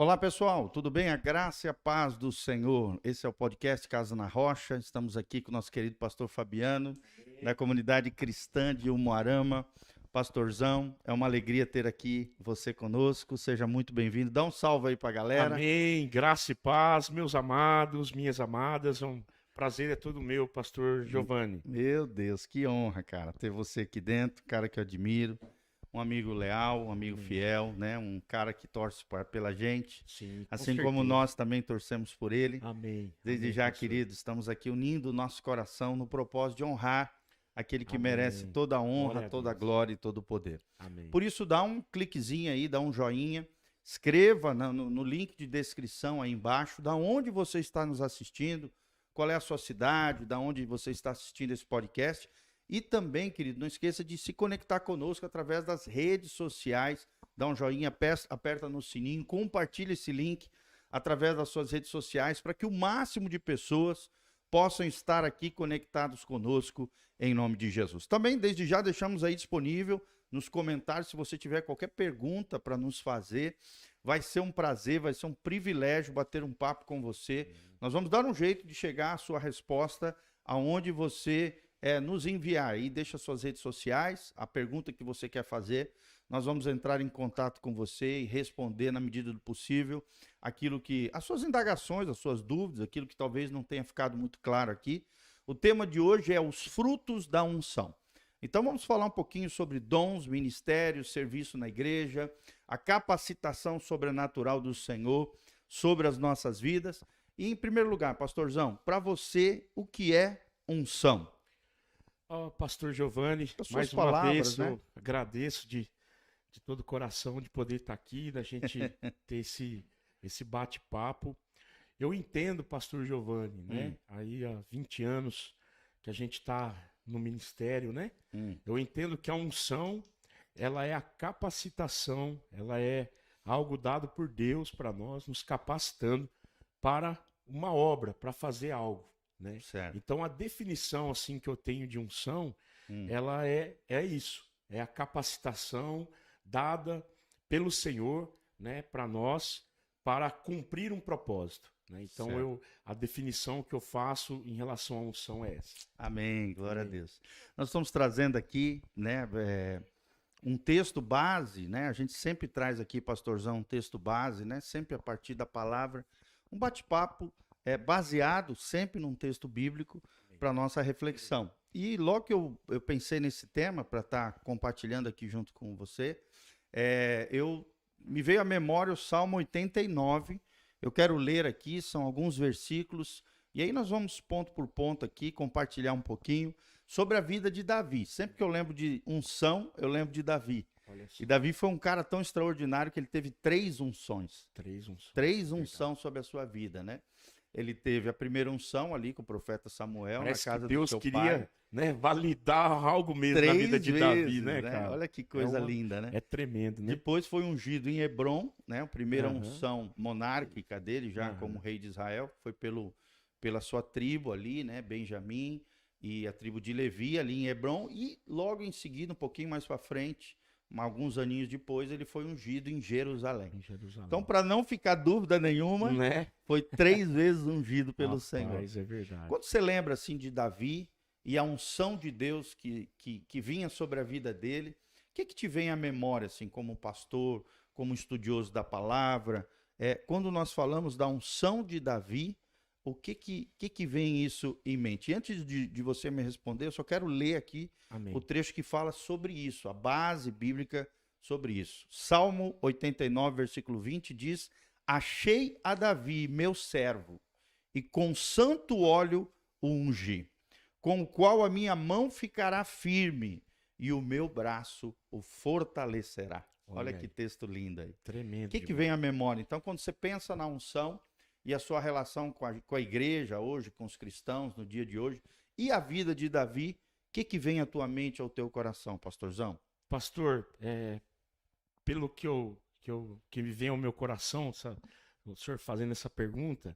Olá pessoal, tudo bem? A graça e a paz do Senhor. Esse é o podcast Casa na Rocha. Estamos aqui com o nosso querido pastor Fabiano, da comunidade cristã de Umuarama. Pastorzão, é uma alegria ter aqui você conosco. Seja muito bem-vindo. Dá um salve aí pra galera. Amém, graça e paz, meus amados, minhas amadas. É um prazer, é todo meu, pastor Giovanni. Meu Deus, que honra, cara, ter você aqui dentro, cara que eu admiro. Um amigo leal, um amigo fiel, né? Um cara que torce pela gente, Sim, com assim como certeza. nós também torcemos por ele. Amém. Desde Amém, já, pastor. queridos, estamos aqui unindo o nosso coração no propósito de honrar aquele que Amém. merece toda a honra, Glória a toda a Deus. glória e todo o poder. Amém. Por isso, dá um cliquezinho aí, dá um joinha, escreva no link de descrição aí embaixo, da onde você está nos assistindo, qual é a sua cidade, da onde você está assistindo esse podcast. E também, querido, não esqueça de se conectar conosco através das redes sociais. Dá um joinha, aperta no sininho, compartilha esse link através das suas redes sociais para que o máximo de pessoas possam estar aqui conectados conosco em nome de Jesus. Também, desde já, deixamos aí disponível nos comentários, se você tiver qualquer pergunta para nos fazer. Vai ser um prazer, vai ser um privilégio bater um papo com você. Nós vamos dar um jeito de chegar à sua resposta aonde você nos enviar aí, deixa suas redes sociais, a pergunta que você quer fazer, nós vamos entrar em contato com você e responder na medida do possível as suas indagações, as suas dúvidas, aquilo que talvez não tenha ficado muito claro aqui. O tema de hoje é os frutos da unção. Então vamos falar um pouquinho sobre dons, ministérios, serviço na igreja, a capacitação sobrenatural do Senhor sobre as nossas vidas. E em primeiro lugar, pastorzão, para você, o que é unção? Pastor Giovanni, As suas mais uma palavras, vez né? eu agradeço de todo o coração de poder estar aqui, da gente ter esse bate-papo. Eu entendo, pastor Giovanni, né? Aí há 20 anos que a gente está no ministério, né? Eu entendo que a unção, ela é a capacitação, ela é algo dado por Deus para nós, nos capacitando para uma obra, para fazer algo, né? Certo. Então a definição assim que eu tenho de unção, ela é isso, é a capacitação dada pelo Senhor, né, para nós, para cumprir um propósito, né? Então Certo. a definição que eu faço em relação à unção é essa. Amém, glória a Amém. Deus. Nós estamos trazendo aqui, né, um texto base, né? A gente sempre traz aqui, pastorzão, um texto base, né? Sempre a partir da palavra, um bate-papo baseado sempre num texto bíblico para nossa reflexão. E logo que eu pensei nesse tema para estar compartilhando aqui junto com você, me veio à memória o Salmo 89. Eu quero ler aqui, são alguns versículos, e aí nós vamos ponto por ponto aqui compartilhar um pouquinho sobre a vida de Davi. Sempre que eu lembro de unção, eu lembro de Davi. Olha só, E Davi foi um cara tão extraordinário que ele teve 3 unções. três unções. Três unções sobre a sua vida, né? Ele teve a primeira unção ali com o profeta Samuel, Parece na casa que Deus do seu queria, pai. né, validar algo mesmo na vida de Davi, né, cara? Olha que coisa linda, né? É tremendo, né? Depois foi ungido em Hebrom, né? A primeira Aham. unção monárquica dele, já Aham. como rei de Israel, foi pela sua tribo ali, né? Benjamim e a tribo de Levi ali em Hebrom. E logo em seguida, um pouquinho mais para frente, alguns aninhos depois, ele foi ungido em Jerusalém. Em Jerusalém. Então, para não ficar dúvida nenhuma, né? foi 3 vezes ungido pelo Rapaz, Senhor. é verdade. Quando você lembra assim de Davi e a unção de Deus que vinha sobre a vida dele, o que te vem à memória, assim, como pastor, como estudioso da palavra? Quando nós falamos da unção de Davi, o que vem isso em mente? E antes de você me responder, eu só quero ler aqui Amém. o trecho que fala sobre isso, a base bíblica sobre isso. Salmo 89, versículo 20 diz: Achei a Davi, meu servo, e com santo óleo o ungi, com o qual a minha mão ficará firme e o meu braço o fortalecerá. Olha Olha que aí. texto lindo aí. Tremendo. O que demais. vem à memória? Então, quando você pensa na unção e a sua relação com a igreja hoje, com os cristãos no dia de hoje, e a vida de Davi, o que vem à tua mente, ao teu coração, pastorzão? Pastor, pelo que me vem ao meu coração, o senhor fazendo essa pergunta,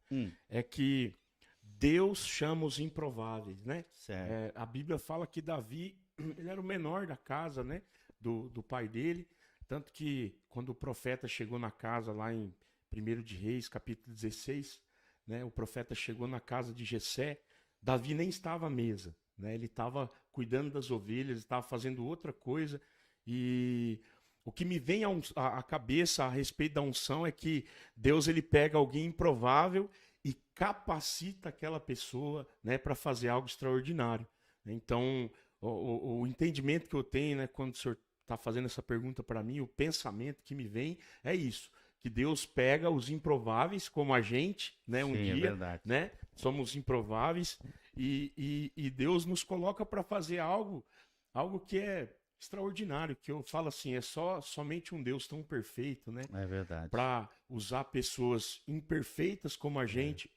é que Deus chama os improváveis, né? Certo. A Bíblia fala que Davi, ele era o menor da casa, né? Do pai dele. Tanto que quando o profeta chegou na casa lá em 1 de Reis, capítulo 16, né? O profeta chegou na casa de Jessé, Davi nem estava à mesa, né? Ele estava cuidando das ovelhas, estava fazendo outra coisa, e o que me vem à cabeça a respeito da unção é que Deus ele pega alguém improvável e capacita aquela pessoa, né, para fazer algo extraordinário. Então, o entendimento que eu tenho, né, quando o senhor está fazendo essa pergunta para mim, o pensamento que me vem é isso, que Deus pega os improváveis, como a gente, né, um Sim, é dia, verdade. né, somos improváveis, e Deus nos coloca para fazer algo que é extraordinário, que eu falo assim, é somente um Deus tão perfeito, né, É verdade. para usar pessoas imperfeitas como a gente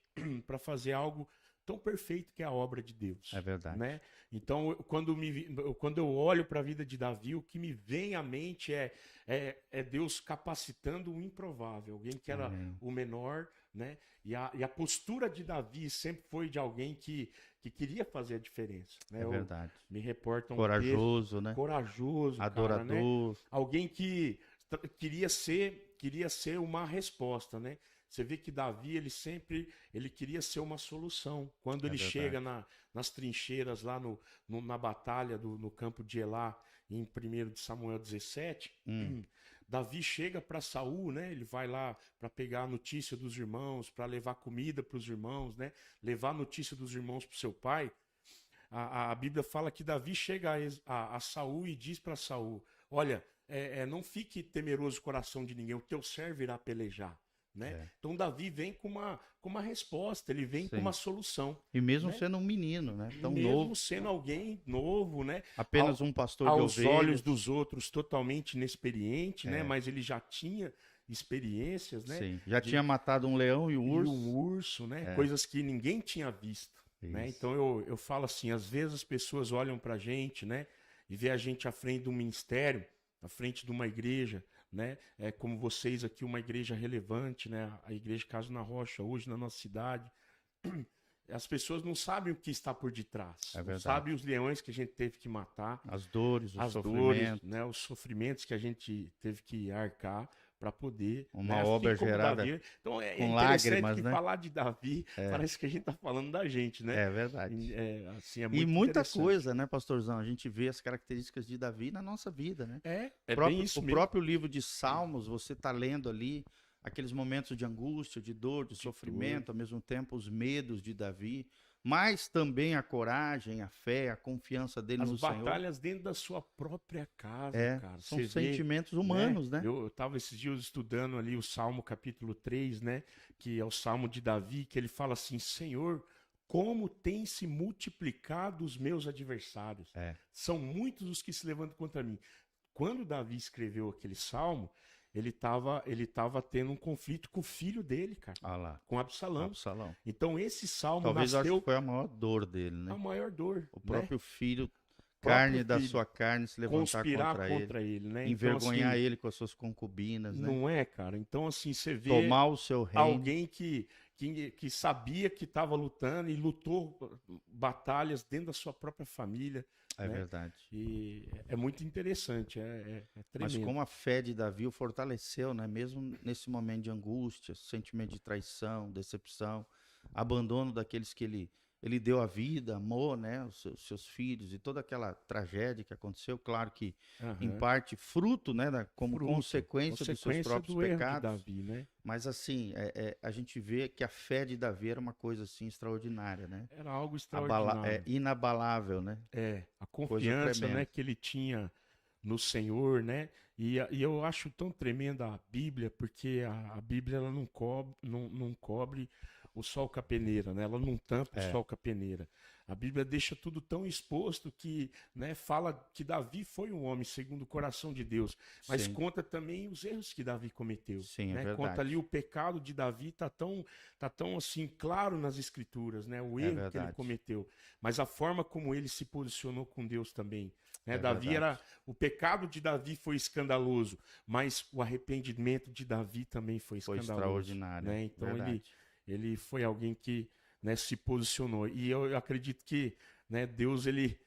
para fazer algo tão perfeito que é a obra de Deus. É verdade. Né? Então, quando eu olho para a vida de Davi, o que me vem à mente é Deus capacitando o improvável, alguém que era o menor, né? E a postura de Davi sempre foi de alguém que queria fazer a diferença. Né? É verdade. Me reportam corajoso, né? Corajoso, adorador, cara, né? Alguém que queria ser uma resposta, né? Você vê que Davi, ele queria ser uma solução. Quando ele chega nas trincheiras lá na batalha no campo de Elá, em 1 de Samuel 17, Davi chega para Saul, né? Ele vai lá para pegar a notícia dos irmãos, para levar comida para os irmãos, né? Levar a notícia dos irmãos para o seu pai. A Bíblia fala que Davi chega a Saul e diz para Saul: olha, não fique temeroso o coração de ninguém, o teu servo irá pelejar. Né? Então Davi vem com uma resposta, ele vem com uma solução. E mesmo né? sendo um menino, né? Tão mesmo novo. Sendo alguém novo, né? Apenas um pastor de aos ovelhas. olhos dos outros totalmente inexperiente, né? Mas ele já tinha experiências, né? Sim. Já tinha matado um leão e um urso. E um urso, né? Coisas que ninguém tinha visto. Né? Então eu falo assim, às vezes as pessoas olham pra gente, né? E vê a gente à frente de um ministério, à frente de uma igreja, né? Como vocês aqui, uma igreja relevante, né? A igreja Casa na Rocha, hoje na nossa cidade. As pessoas não sabem o que está por detrás. Não sabem os leões que a gente teve que matar. As dores, os sofrimentos. Dores, né? Os sofrimentos que a gente teve que arcar para poder... Uma obra gerada então com lágrimas, que né? falar de Davi, parece que a gente está falando da gente, né? É verdade. Assim, muito e muita coisa, né, pastorzão? A gente vê as características de Davi na nossa vida, né? Bem isso mesmo. O próprio livro de Salmos, você está lendo ali aqueles momentos de angústia, de dor, de sofrimento, ao mesmo tempo os medos de Davi, mas também a coragem, a fé, a confiança dele no Senhor. As batalhas dentro da sua própria casa, cara. São sentimentos humanos, né? Eu estava esses dias estudando ali o Salmo capítulo 3, né? Que é o Salmo de Davi, que ele fala assim, Senhor, como tem se multiplicado os meus adversários. São muitos os que se levantam contra mim. Quando Davi escreveu aquele Salmo, ele tava tendo um conflito com o filho dele, cara. Com Absalão. Então esse salmo talvez acho que foi a maior dor dele, né? A maior dor. O próprio filho, carne da sua carne, se levantar contra ele, né? Envergonhar ele com as suas concubinas, né? Não é, cara? Então, assim, você vê tomar o seu reino. Alguém que sabia que estava lutando e lutou batalhas dentro da sua própria família. É verdade. E é muito interessante, é tremendo. Mas como a fé de Davi o fortaleceu, né? Mesmo nesse momento de angústia, sentimento de traição, decepção, abandono daqueles que ele deu a vida, amou, né? Os seus filhos e toda aquela tragédia que aconteceu, claro que em parte fruto, né? Consequência dos seus próprios pecados. Davi, né? Mas assim, a gente vê que a fé de Davi era uma coisa assim extraordinária, né? Era algo extraordinário. Inabalável, né? A confiança, né, que ele tinha no Senhor, né? E eu acho tão tremenda a Bíblia, porque a Bíblia ela não cobre o sol com a peneira, né? Ela não tampa o sol com a peneira. A Bíblia deixa tudo tão exposto que, né, fala que Davi foi um homem segundo o coração de Deus, mas conta também os erros que Davi cometeu. Sim, né? Conta ali o pecado de Davi, tá tão assim claro nas Escrituras, né? O erro que ele cometeu, mas a forma como ele se posicionou com Deus também. Né? O pecado de Davi foi escandaloso, mas o arrependimento de Davi também foi escandaloso. Extraordinário. Né? Então ele foi alguém que, né, se posicionou. E eu acredito que, né, Deus ele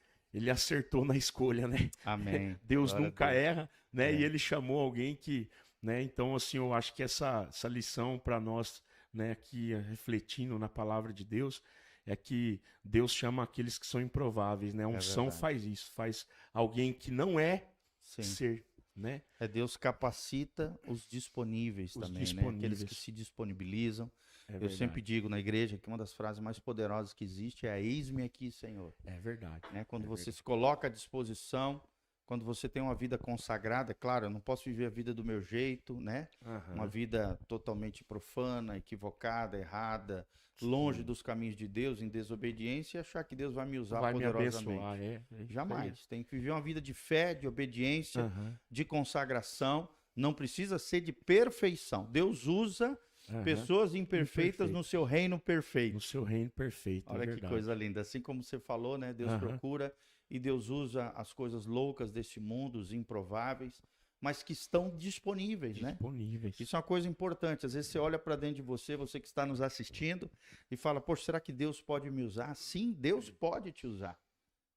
acertou na escolha, né? Amém. Deus nunca erra, né? E ele chamou alguém que né? Então, assim, eu acho que essa lição para nós, né, aqui refletindo na palavra de Deus, é que Deus chama aqueles que são improváveis, né? A É unção verdade. faz isso, faz alguém que não é Sim. ser, né? É Deus capacita os disponíveis Os também, né? Aqueles que disponíveis. se disponibilizam. É Eu sempre verdade. digo na igreja que uma das frases mais poderosas que existe é eis-me aqui, Senhor. É verdade. Né? Quando É você verdade. se coloca à disposição, quando você tem uma vida consagrada, claro, eu não posso viver a vida do meu jeito, né? Uma Aham. vida totalmente profana, equivocada, errada, longe Sim. dos caminhos de Deus, em desobediência, e achar que Deus vai me usar Vai me abençoar, poderosamente. é isso aí. Jamais. Tem que viver uma vida de fé, de obediência, Aham. de consagração. Não precisa ser de perfeição. Deus usa Aham. pessoas imperfeitas no Imperfeito. seu reino No perfeito. seu reino perfeito, é Olha que verdade. coisa linda. Assim como você falou, né? Deus Aham. procura e Deus usa as coisas loucas deste mundo, os improváveis, mas que estão disponíveis, né? Disponíveis. Isso é uma coisa importante. Às vezes você olha para dentro de você, você que está nos assistindo, e fala: poxa, será que Deus pode me usar? Sim, Deus pode te usar.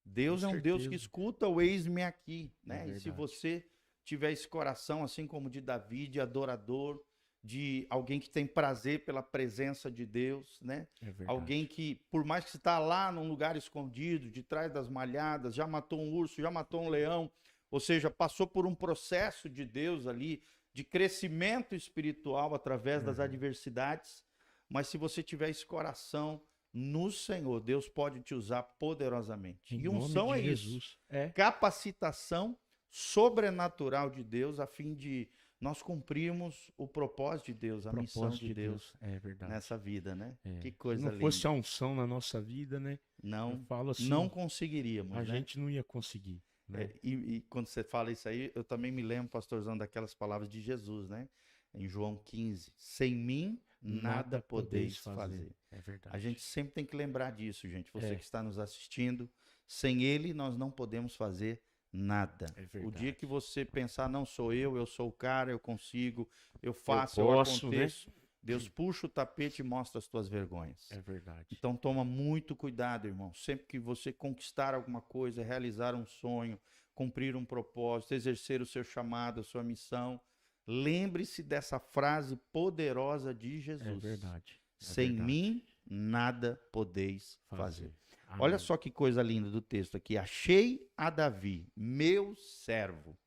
Deus Com é um Deus que certeza. escuta o eis-me aqui, né? E se verdade. você tiver esse coração, assim como de Davi, de adorador, de alguém que tem prazer pela presença de Deus, né? É verdade. Alguém que, por mais que você está lá num lugar escondido, de trás das malhadas, já matou um urso, já matou um leão, ou seja, passou por um processo de Deus ali, de crescimento espiritual através das Uhum. adversidades, mas se você tiver esse coração no Senhor, Deus pode te usar poderosamente. Em E nome unção de é isso, Jesus. É. capacitação sobrenatural de Deus a fim de nós cumprirmos o propósito de Deus, a missão Propósito de Deus É verdade. nessa vida, né? É. Que Se coisa não fosse linda. a unção na nossa vida, né? Eu Não, falo não assim, conseguiríamos, a né? gente não ia conseguir, né? E quando você fala isso aí, eu também me lembro, pastorzão, daquelas palavras de Jesus, né? Em João 15, sem mim nada podeis fazer. É verdade. A gente sempre tem que lembrar disso, gente. Você É. que está nos assistindo, sem ele nós não podemos fazer nada. É O dia verdade. que você pensar, não sou eu sou o cara, eu consigo, eu faço, eu posso, né? aconteço, Deus puxa o tapete e mostra as tuas vergonhas. É verdade. Então toma muito cuidado, irmão. Sempre que você conquistar alguma coisa, realizar um sonho, cumprir um propósito, exercer o seu chamado, a sua missão, lembre-se dessa frase poderosa de Jesus. É verdade. É Sem verdade. mim nada podeis fazer. Olha Amém. só que coisa linda do texto aqui. Achei a Davi, meu servo,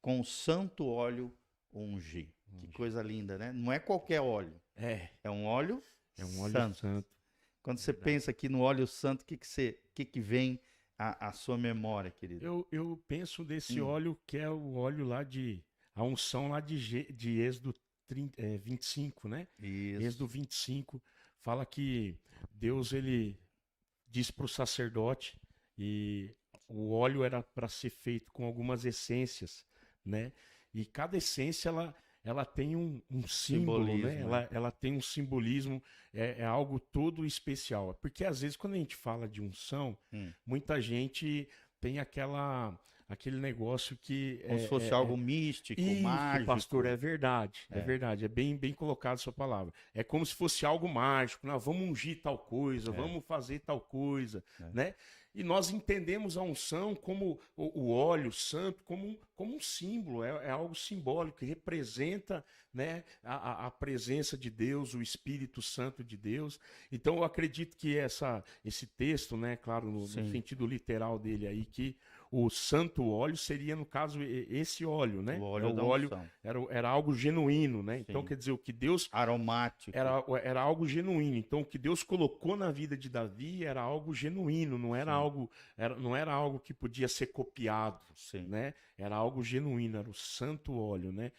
com o santo óleo ungi. Que coisa linda, né? Não é qualquer óleo. É. É um óleo É um óleo santo. santo. Quando você Verdade. pensa aqui no óleo santo, o que vem à sua memória, querido? Eu penso desse óleo que é o óleo lá a unção lá de Êxodo 25, né? Isso. Êxodo 25 fala que Deus ele diz para o sacerdote e o óleo era para ser feito com algumas essências, né? E cada essência ela tem um símbolo, né? Simbolismo, né? Ela tem um simbolismo, é algo todo especial. Porque às vezes quando a gente fala de unção, muita gente tem aquele negócio que Como se fosse algo místico, isso, mágico. pastor, é verdade, é verdade, é bem colocado a sua palavra. É como se fosse algo mágico, né? Vamos ungir tal coisa, vamos fazer tal coisa, né? E nós entendemos a unção como o óleo santo como um símbolo, é algo simbólico que representa, né, a presença de Deus, o Espírito Santo de Deus. Então eu acredito que esse texto, né, claro, no sentido literal dele aí, que o santo óleo seria, no caso, esse óleo, né? O óleo da óleo unção. era algo genuíno, né? Então, Sim. quer dizer, o que Deus Aromático. era algo genuíno. Então, o que Deus colocou na vida de Davi era algo genuíno, não era algo que podia ser copiado, Sim. né? Era algo genuíno, era o santo óleo, né?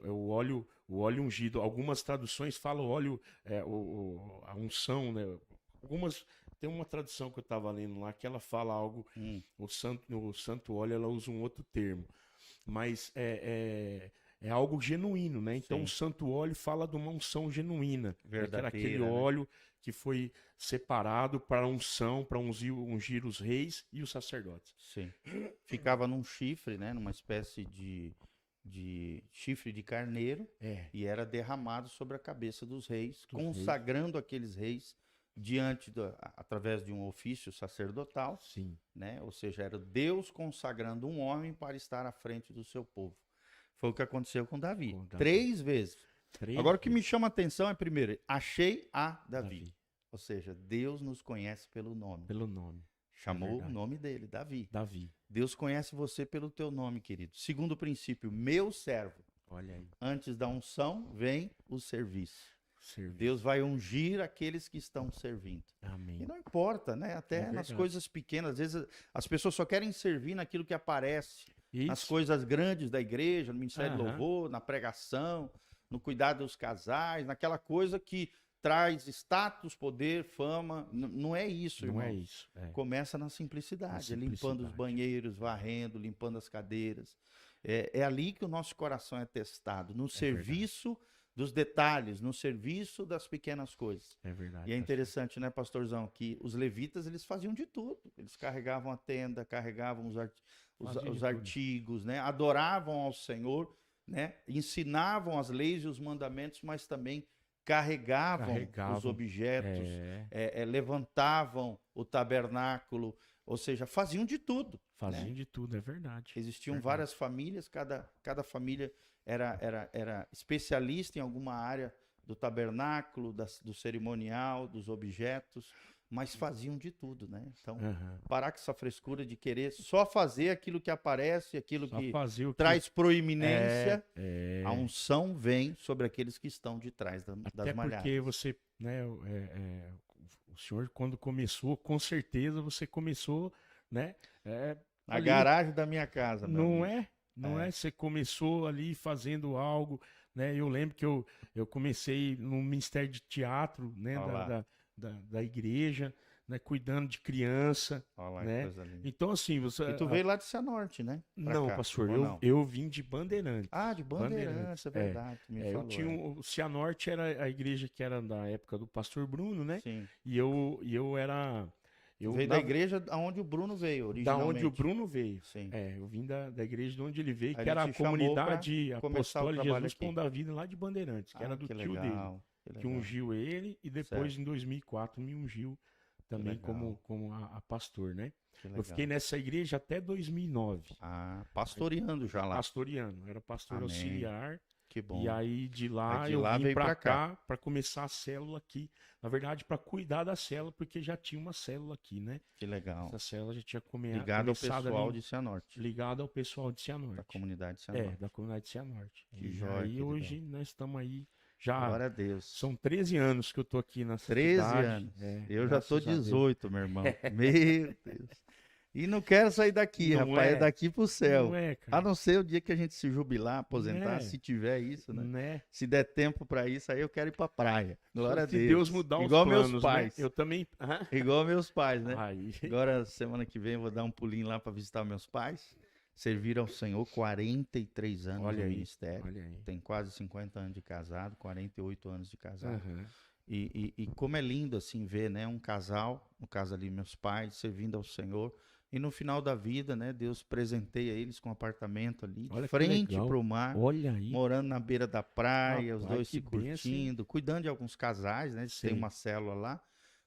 O óleo ungido. Algumas traduções falam óleo, a unção, né? Tem uma tradução que eu estava lendo lá que ela fala algo, o santo óleo, ela usa um outro termo, mas é algo genuíno, né? Então Sim. o santo óleo fala de uma unção genuína, Verdadeira, que era aquele né? óleo que foi separado para unção, para ungir os reis e os sacerdotes. Sim. Ficava num chifre, né? Numa espécie de chifre de carneiro e era derramado sobre a cabeça dos reis, consagrando aqueles reis através de um ofício sacerdotal. Sim. Né? Ou seja, era Deus consagrando um homem para estar à frente do seu povo. Foi o que aconteceu com Davi. Com Davi. 3 vezes. Três Agora, o que me vezes. chama a atenção é, primeiro, achei a Davi. Davi. Ou seja, Deus nos conhece pelo nome. Pelo nome. Chamou o verdade. nome dele, Davi. Davi. Deus conhece você pelo teu nome, querido. Segundo princípio, meu servo. Olha aí. Antes da unção, vem o serviço. Serviço. Deus vai ungir aqueles que estão servindo. Amém. E não importa, né? Até nas verdade. coisas pequenas. Às vezes as pessoas só querem servir naquilo que aparece. Nas Isso. coisas grandes da igreja, no ministério de Aham. louvor, na pregação, no cuidado dos casais, naquela coisa que traz status, poder, fama. Não é isso, Não irmão. é isso. É. Começa na simplicidade, Na limpando os simplicidade. banheiros, varrendo, limpando as cadeiras. É ali que o nosso coração é testado, no serviço dos detalhes, no serviço das pequenas coisas. É verdade. E é pastor. interessante, né, pastorzão, que os levitas, eles faziam de tudo. Eles carregavam a tenda, carregavam Faziam de os tudo. artigos, né? Adoravam ao Senhor, né? Ensinavam as leis e os mandamentos, mas também carregavam os Carregavam. objetos, É. levantavam o tabernáculo, ou seja, faziam de tudo. Faziam né? de tudo, é verdade. Existiam Verdade. várias famílias, cada família era especialista em alguma área do tabernáculo, do cerimonial, dos objetos, mas faziam de tudo, né? Então, Aham. parar com essa frescura de querer só fazer aquilo que aparece, aquilo Só que fazia o que traz proeminência. é, A unção vem sobre aqueles que estão de trás das até malhadas. porque você, né, o senhor quando começou, com certeza você começou, né, Na ali, garagem da minha casa, meu não amigo. é, você começou ali fazendo algo, né, eu lembro que eu comecei no Ministério de Teatro, né, Olha lá. da igreja, né, cuidando de criança, Olha lá que né, coisa linda. então assim, você... E tu veio lá de Cianorte, né? Pra Não, cá, pastor, ou não? eu vim de Bandeirantes. Ah, de Bandeirantes, é verdade. Tu me Eu falou, tinha o Cianorte era a igreja que era da época do pastor Bruno, né? Sim. E eu era. Eu, Veio na- da igreja aonde o Bruno veio, da originalmente. onde o Bruno veio. Sim. Eu vim da igreja de onde ele veio, Aí que era ele a te chamou comunidade pra começar o apostólica trabalho Jesus aqui. Pão da Vida lá de Bandeirantes, que era do que tio dele, legal, que que legal. ungiu ele e depois Certo. em 2004 me ungiu também legal. como a pastor, né? Que Eu legal. fiquei nessa igreja até 2009, Ah, pastoreando já lá. pastoreando, era pastor Amém. auxiliar. Que bom. E aí de lá Aí de eu lá vim veio pra pra cá. cá para começar a célula aqui. Na verdade, para cuidar da célula, porque já tinha uma célula aqui, né? Que legal. Essa célula já tinha Ligado ao começado pessoal ali, de Cianorte, ligado ao pessoal de da Cianorte. comunidade de Cianorte. Da comunidade de Cianorte. Que E joia, aí queridão. hoje nós estamos aí já Glória a Deus. são 13 anos que eu tô aqui nessa 13 cidade. anos. Eu já graças tô a Deus. 18, meu irmão. Meu Deus. E não quero sair daqui, Não rapaz. É é? daqui pro céu. Não é, A cara. não ser o dia que a gente se jubilar, aposentar, Né? se tiver isso, né? Né? Se der tempo pra isso, aí eu quero ir pra praia. Glória a Se Deus. Deus mudar Igual os planos, meus pais. né? Eu também. Hã? Igual meus pais, né? Aí. Agora, semana que vem, eu vou dar um pulinho lá pra visitar meus pais. Serviram ao Senhor 43 anos Olha no aí. ministério. Olha aí. Tem quase 50 anos de casado, 48 anos de casado. Aham. E como é lindo assim ver, né, um casal, no caso ali meus pais, servindo ao Senhor. E no final da vida, né, Deus presenteia eles com um apartamento ali, de Olha que frente legal. para o mar, Olha aí. morando na beira da praia, os Rapaz, dois que se bênção, hein? curtindo, cuidando de alguns casais, né, Sim. tem uma célula lá.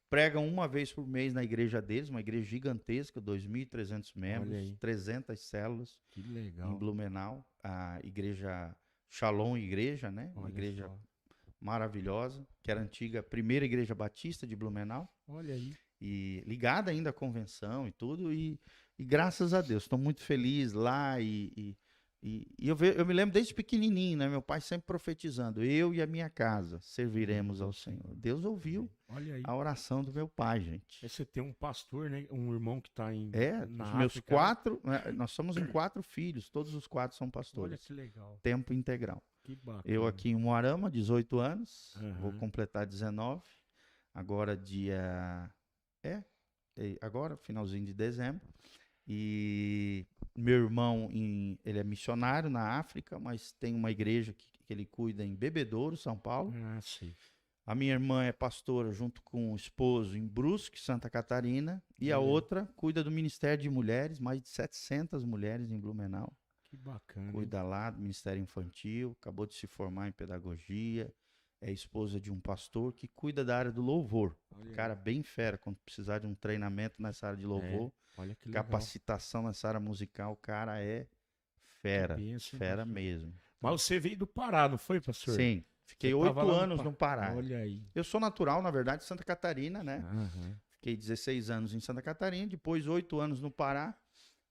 Pregam uma vez por mês na igreja deles, uma igreja gigantesca, 2.300 membros, aí. 300 células Que em legal. Blumenau. A igreja Shalom Igreja, né, uma Olha igreja só. maravilhosa, que era a antiga primeira igreja batista de Blumenau, Olha aí. e ligada ainda à convenção e tudo, e graças a Deus, estou muito feliz lá, e eu me lembro desde pequenininho, né, meu pai sempre profetizando, eu e a minha casa serviremos ao Senhor. Deus ouviu Olha aí. a oração do meu pai, gente. Aí você tem um pastor, né? Um irmão que tá na Os meus África. 4, né, nós somos em 4 filhos, todos os 4 são Olha pastores, que legal. tempo integral. Que bacana. Eu aqui em Moarama, 18 anos, Aham. vou completar 19, agora agora, finalzinho de dezembro. E meu irmão, ele é missionário na África, mas tem uma igreja que ele cuida em Bebedouro, São Paulo. Ah, sim. A minha irmã é pastora junto com o esposo em Brusque, Santa Catarina. E a Olha. outra cuida do Ministério de Mulheres, mais de 700 mulheres em Blumenau. Que bacana. hein? Cuida lá do Ministério Infantil, acabou de se formar em pedagogia. É esposa de um pastor que cuida da área do louvor. Olha aí. Cara, bem fera, quando precisar de um treinamento nessa área de louvor, Olha que legal. capacitação nessa área musical, o cara é Fera, bênção, fera pastor. mesmo. Mas você veio do Pará, não foi, pastor? Sim, fiquei Você 8 tava lá anos no Pará. Olha aí. Eu sou natural, na verdade, de Santa Catarina, né? Aham. Fiquei 16 anos em Santa Catarina, depois 8 anos no Pará,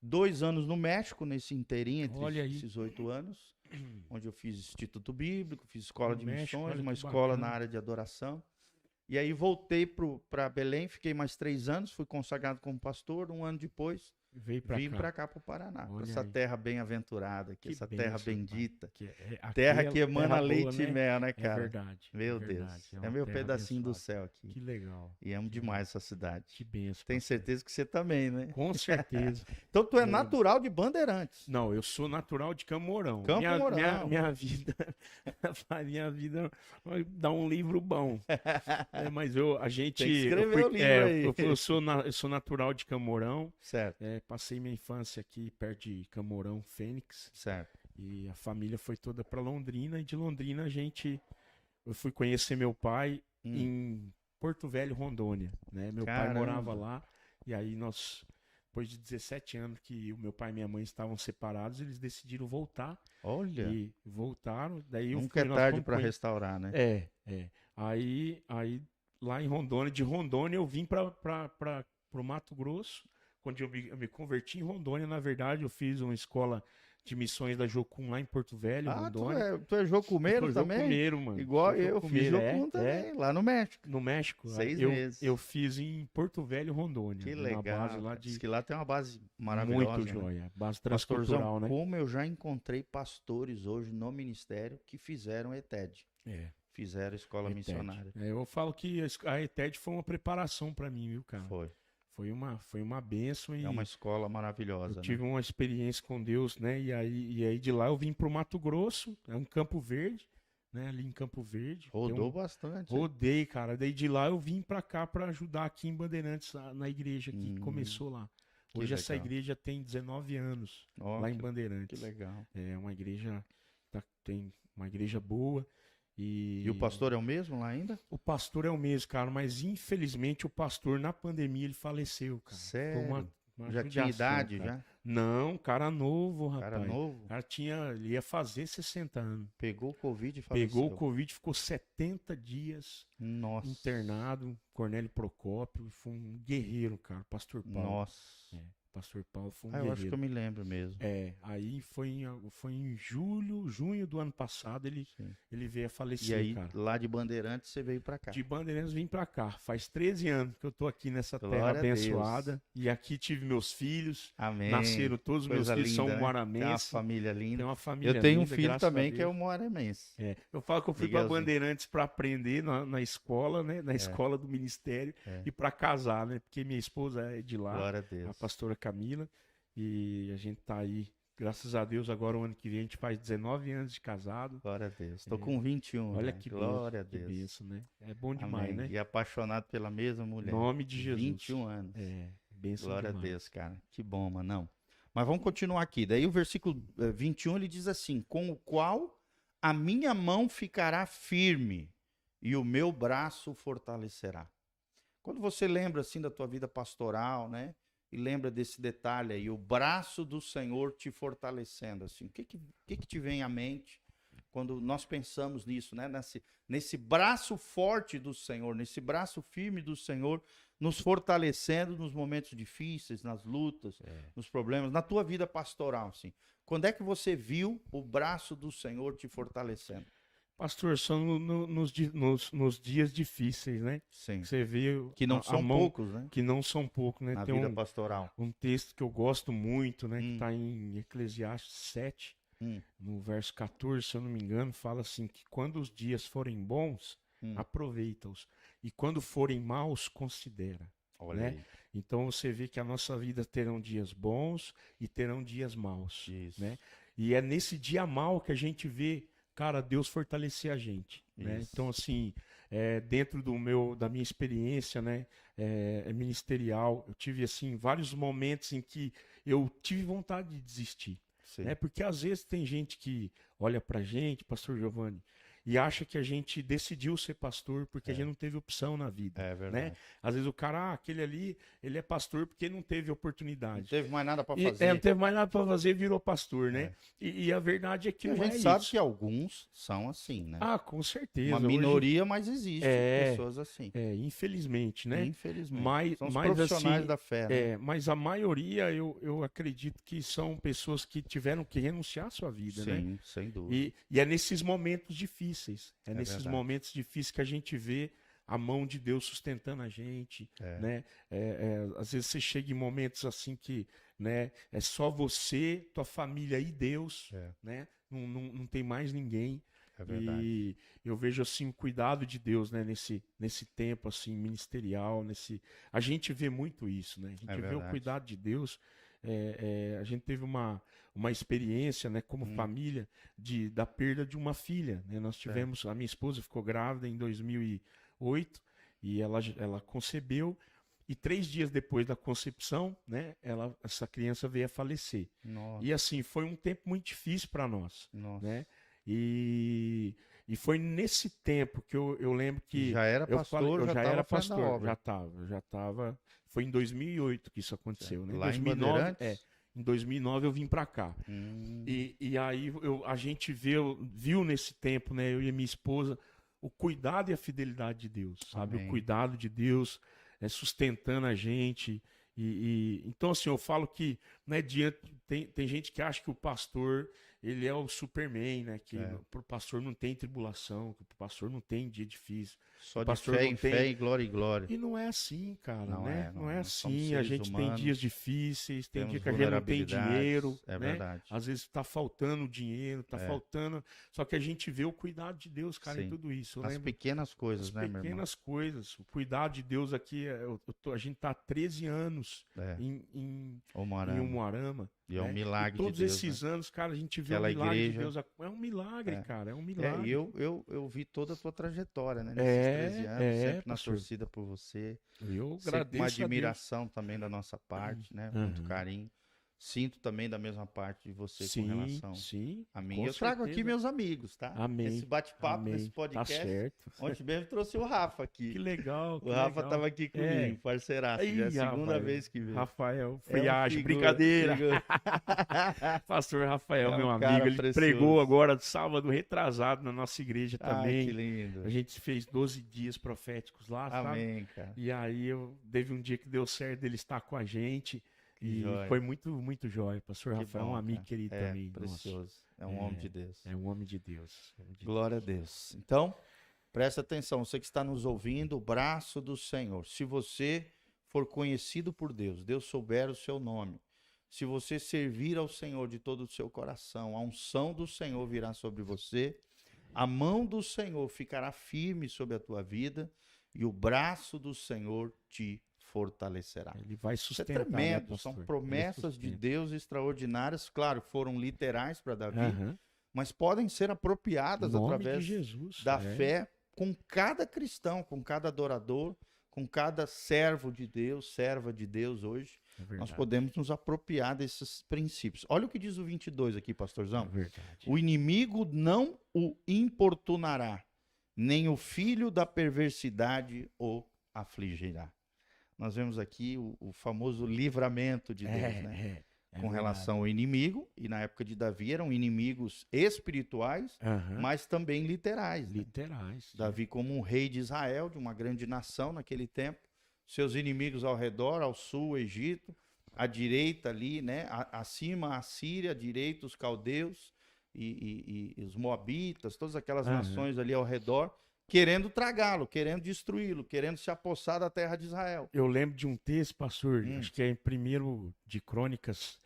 2 anos no México, nesse inteirinho entre Olha aí. esses 8 anos, onde eu fiz Instituto Bíblico, fiz escola No de México, missões, olha uma que escola na bacana. área de adoração. E aí voltei para Belém, fiquei mais 3 anos, fui consagrado como pastor. Um ano depois, Veio pra vim cá. para cá, para o Paraná, para Olha essa aí. terra bem-aventurada, aqui, Que essa terra bênção, pai. bendita. Aqui Terra é que emana terra boa, leite e né? mel, né, É cara? verdade. Meu é verdade. Deus, é uma meu terra pedacinho do abençoada. céu aqui. Que legal. E amo que demais essa cidade. Que benção. Tenho pastor. certeza que você também, né? Com certeza. Então tu é Eu- natural de Bandeirantes. Não, eu sou natural de Camorão. Campo Mourão. Minha vida, minha vida dá um livro bom. Mas a gente, Tem que escrever eu fui- o livro aí. eu sou natural de Camorão. Certo, Passei minha infância aqui perto de Camorão, Fênix. certo. E a família foi toda para Londrina. E de Londrina eu fui conhecer meu pai em Porto Velho, Rondônia, né? Meu pai Caramba. morava lá. E aí depois de 17 anos que o meu pai e minha mãe estavam separados, eles decidiram voltar. Olha, E voltaram. Daí nunca é nós tarde fomos para restaurar, né? É. Aí lá em Rondônia, de Rondônia eu vim para o Mato Grosso, quando eu me converti em Rondônia. Na verdade, eu fiz uma escola de missões da Jocum lá em Porto Velho, Ah, Rondônia. tu é jocumeiro Sou também? jocumeiro, mano. Igual Sou eu fiz jocumeiro, Jocum também, lá no México. No México. 6 eu, meses. eu fiz em Porto Velho, Rondônia. Que Na legal. base lá Cara. de Diz que lá tem uma base maravilhosa. muito né? joia. Base Pastorzão, transcultural, né? como eu já encontrei pastores hoje no ministério que fizeram ETED, É. fizeram escola ETED. missionária. Eu falo que a ETED foi uma preparação para mim, viu, cara? Foi. Foi uma bênção e É uma escola maravilhosa. eu tive uma experiência com Deus, né? E aí de lá eu vim pro Mato Grosso, em Campo Verde, né? Ali em Campo Verde. Rodou bastante. Rodei, cara. Daí de lá eu vim pra cá pra ajudar aqui em Bandeirantes, na igreja que começou lá. que Hoje essa legal. igreja tem 19 anos, Ó, lá em que Bandeirantes. legal. É uma igreja, tem uma igreja boa. E o pastor é o mesmo lá ainda? O pastor é o mesmo, cara, mas infelizmente o pastor na pandemia ele faleceu, cara. Foi Sério? uma Já tinha judiação, idade, cara. já? Não, cara novo, rapaz. Cara novo? O cara ele ia fazer 60 anos. Pegou o Covid e faleceu. Pegou o Covid, ficou 70 dias Nossa. internado. Cornélio Procópio, foi um guerreiro, cara. Pastor Paulo. Nossa. Pastor Paulo foi um Ah, eu guerreiro. acho que eu me lembro mesmo. Aí foi em junho do ano passado, Sim. ele veio a falecer, E aí, cara. lá de Bandeirantes, você veio pra cá. De Bandeirantes vim pra cá. Faz 13 anos que eu tô aqui nessa terra Glória a Deus. abençoada. E aqui tive meus filhos. Amém. Nasceram todos os meus Coisa filhos, são linda, né? Tem uma moaramenses. família linda. Tem uma família Eu tenho um linda, filho graças a também que é Deus. o moaramense. Eu falo que eu fui para Miguelzinho. Bandeirantes para aprender na escola, né? Na escola do ministério e para casar, né? Porque minha esposa é de lá, Glória a a Deus. pastora Camila, e a gente tá aí, graças a Deus, agora o ano que vem a gente faz 19 anos de casado. Glória a Deus. Estou com 21. Olha né? que Glória a benção, que Deus. benção, né? É bom demais, Amém. né? E apaixonado pela mesma mulher. Em nome de Jesus. 21 anos. Benção Glória demais. a Deus, cara. Que bom, Manão. Mas vamos continuar aqui. Daí o versículo 21 ele diz assim: com o qual a minha mão ficará firme e o meu braço fortalecerá. Quando você lembra assim da tua vida pastoral, né? E lembra desse detalhe aí, o braço do Senhor te fortalecendo, assim. O que te vem à mente quando nós pensamos nisso, né? Nesse braço forte do Senhor, nesse braço firme do Senhor, nos fortalecendo nos momentos difíceis, nas lutas, nos problemas, na tua vida pastoral, assim. Quando é que você viu o braço do Senhor te fortalecendo? Pastor, são nos dias difíceis, né? Sim. Você vê Que não a são mão, poucos, né? que não são poucos, né? Na Tem vida pastoral. um texto que eu gosto muito, né? Que está em Eclesiastes 7, Hum. no verso 14, se eu não me engano, fala assim, que quando os dias forem bons, aproveita-os. E quando forem maus, considera. Olha né? aí. Então você vê que a nossa vida terão dias bons e terão dias maus. Isso. Né? E é nesse dia mau que a gente vê, cara, Deus fortalecer a gente. Né? Isso. Então, assim, dentro da minha experiência, né, ministerial, eu tive, assim, vários momentos em que eu tive vontade de desistir. Sim. Né? Porque às vezes tem gente que olha pra gente, pastor Giovanni, e acha que a gente decidiu ser pastor porque a gente não teve opção na vida. É verdade. Né? Às vezes o cara, aquele ali, ele é pastor porque não teve Não oportunidade. teve mais nada para E, fazer. não teve mais nada para fazer e virou pastor, né? E a verdade é que E a não gente é sabe isso. que alguns são assim, né? Ah, com certeza. Uma Hoje, minoria, mas existe É, pessoas assim. infelizmente, né? Infelizmente. São os Mas profissionais assim, da fé, né? mas a maioria eu acredito que são pessoas que tiveram que renunciar à sua vida, né? Sim, sem dúvida. E é nesses momentos difíceis, é nesses verdade. momentos difíceis que a gente vê a mão de Deus sustentando a gente, né? Às vezes você chega em momentos assim que, né, é só você, tua família e Deus, né? Não tem mais ninguém. É verdade. E eu vejo assim o cuidado de Deus, né, nesse tempo assim ministerial, a gente vê muito isso, né? A gente vê o verdade. cuidado de Deus. A gente teve uma experiência, né, como família, da perda de uma filha, né? Nós tivemos, a minha esposa ficou grávida em 2008 e ela concebeu, e 3 dias depois da concepção, né, essa criança veio a falecer. Nossa, E assim, foi um tempo muito difícil para nós, nossa. né? E foi nesse tempo que eu lembro que Já era pastor, eu já já tava era fazendo a pastor, obra. já estava. Foi em 2008 que isso aconteceu, né? Lá em 2009, Bandeirantes? em 2009 eu vim para cá. E aí a gente viu nesse tempo, né, eu e minha esposa, o cuidado e a fidelidade de Deus, sabe? Amém. O cuidado de Deus sustentando a gente. Então, assim, eu falo que, né, tem gente que acha que o pastor, ele é o Superman, né? Que pro pastor não tem tribulação, que pro pastor não tem dia difícil. Só O de pastor fé não em tem- fé e glória em glória. E não é assim, cara, Não né? é, não Não é é. Nós somos assim. A seres gente tem humanos, dias difíceis, tem temos dia que a gente não tem vulnerabilidades, dinheiro, é né? verdade. Às vezes tá faltando dinheiro, tá faltando. Só que a gente vê o cuidado de Deus, cara, em Sim. tudo isso. Eu As lembro pequenas coisas, as né, meu irmão? pequenas coisas, o cuidado de Deus aqui. A gente tá há 13 anos É. em Umuarama. Umuarama. E é um né? milagre E todos de Deus, esses anos, cara, a gente vê Aquela o milagre igreja- de Deus. É um milagre, cara, é um milagre. E eu vi toda a tua trajetória, né? É, Nesses 13 anos, sempre na pastor. torcida por você. Eu Sempre agradeço uma a Deus. admiração também da nossa parte, né? Muito Aham. carinho. Sinto também da mesma parte de você com relação Sim, a mim. com Eu trago aqui certeza. meus amigos, tá? Amém. Esse bate-papo, Amém. nesse podcast. Tá certo. Ontem mesmo trouxe o Rafa aqui. Que legal, que O Rafa legal. estava aqui comigo, parceiraço. Já é a Ih, segunda Rafael. vez que veio. Rafael, É um friagem, figura, brincadeira. figura. Pastor Rafael, É um meu cara amigo, ele precioso. pregou agora sábado retrasado na nossa igreja Ai, também. que lindo. A gente fez 12 dias proféticos lá, sabe? Amém, cara. E aí teve um dia que deu certo dele estar com a gente. E joia. foi muito, muito jóia. Pastor Que Rafael é bom, um amigo cara. querido É, também. Nossa, precioso. É um homem de Deus. é um homem de Deus. Homem de Glória a Deus. Então, presta atenção, você que está nos ouvindo, o braço do Senhor. Se você for conhecido por Deus, Deus souber o seu nome, se você servir ao Senhor de todo o seu coração, a unção do Senhor virá sobre você, a mão do Senhor ficará firme sobre a tua vida e o braço do Senhor te fortalecerá. Ele vai Isso é sustentar, né, tremendo, pastor? são Ele promessas de sustenta. Deus extraordinárias, claro, foram literais para Davi, Aham. mas podem ser apropriadas Em nome através de Jesus. da é. fé com cada cristão, com cada adorador, com cada servo de Deus, serva de Deus hoje. É Nós verdade. podemos nos apropriar desses princípios. Olha o que diz o 22 aqui, É pastorzão. verdade. O inimigo não o importunará, nem o filho da perversidade o afligirá. Nós vemos aqui o famoso livramento de Deus, né? Com relação ao inimigo, e na época de Davi eram inimigos espirituais, Aham. mas também literais. Né? Literais. Davi, como um rei de Israel, de uma grande nação naquele tempo, seus inimigos ao redor, ao sul, o Egito, à direita ali, né? Acima a Síria, à direita os caldeus e os moabitas, todas aquelas Aham. nações ali ao redor, querendo tragá-lo, querendo destruí-lo, querendo se apossar da terra de Israel. Eu lembro de um texto, pastor, Hum. acho que é em 1 de Crônicas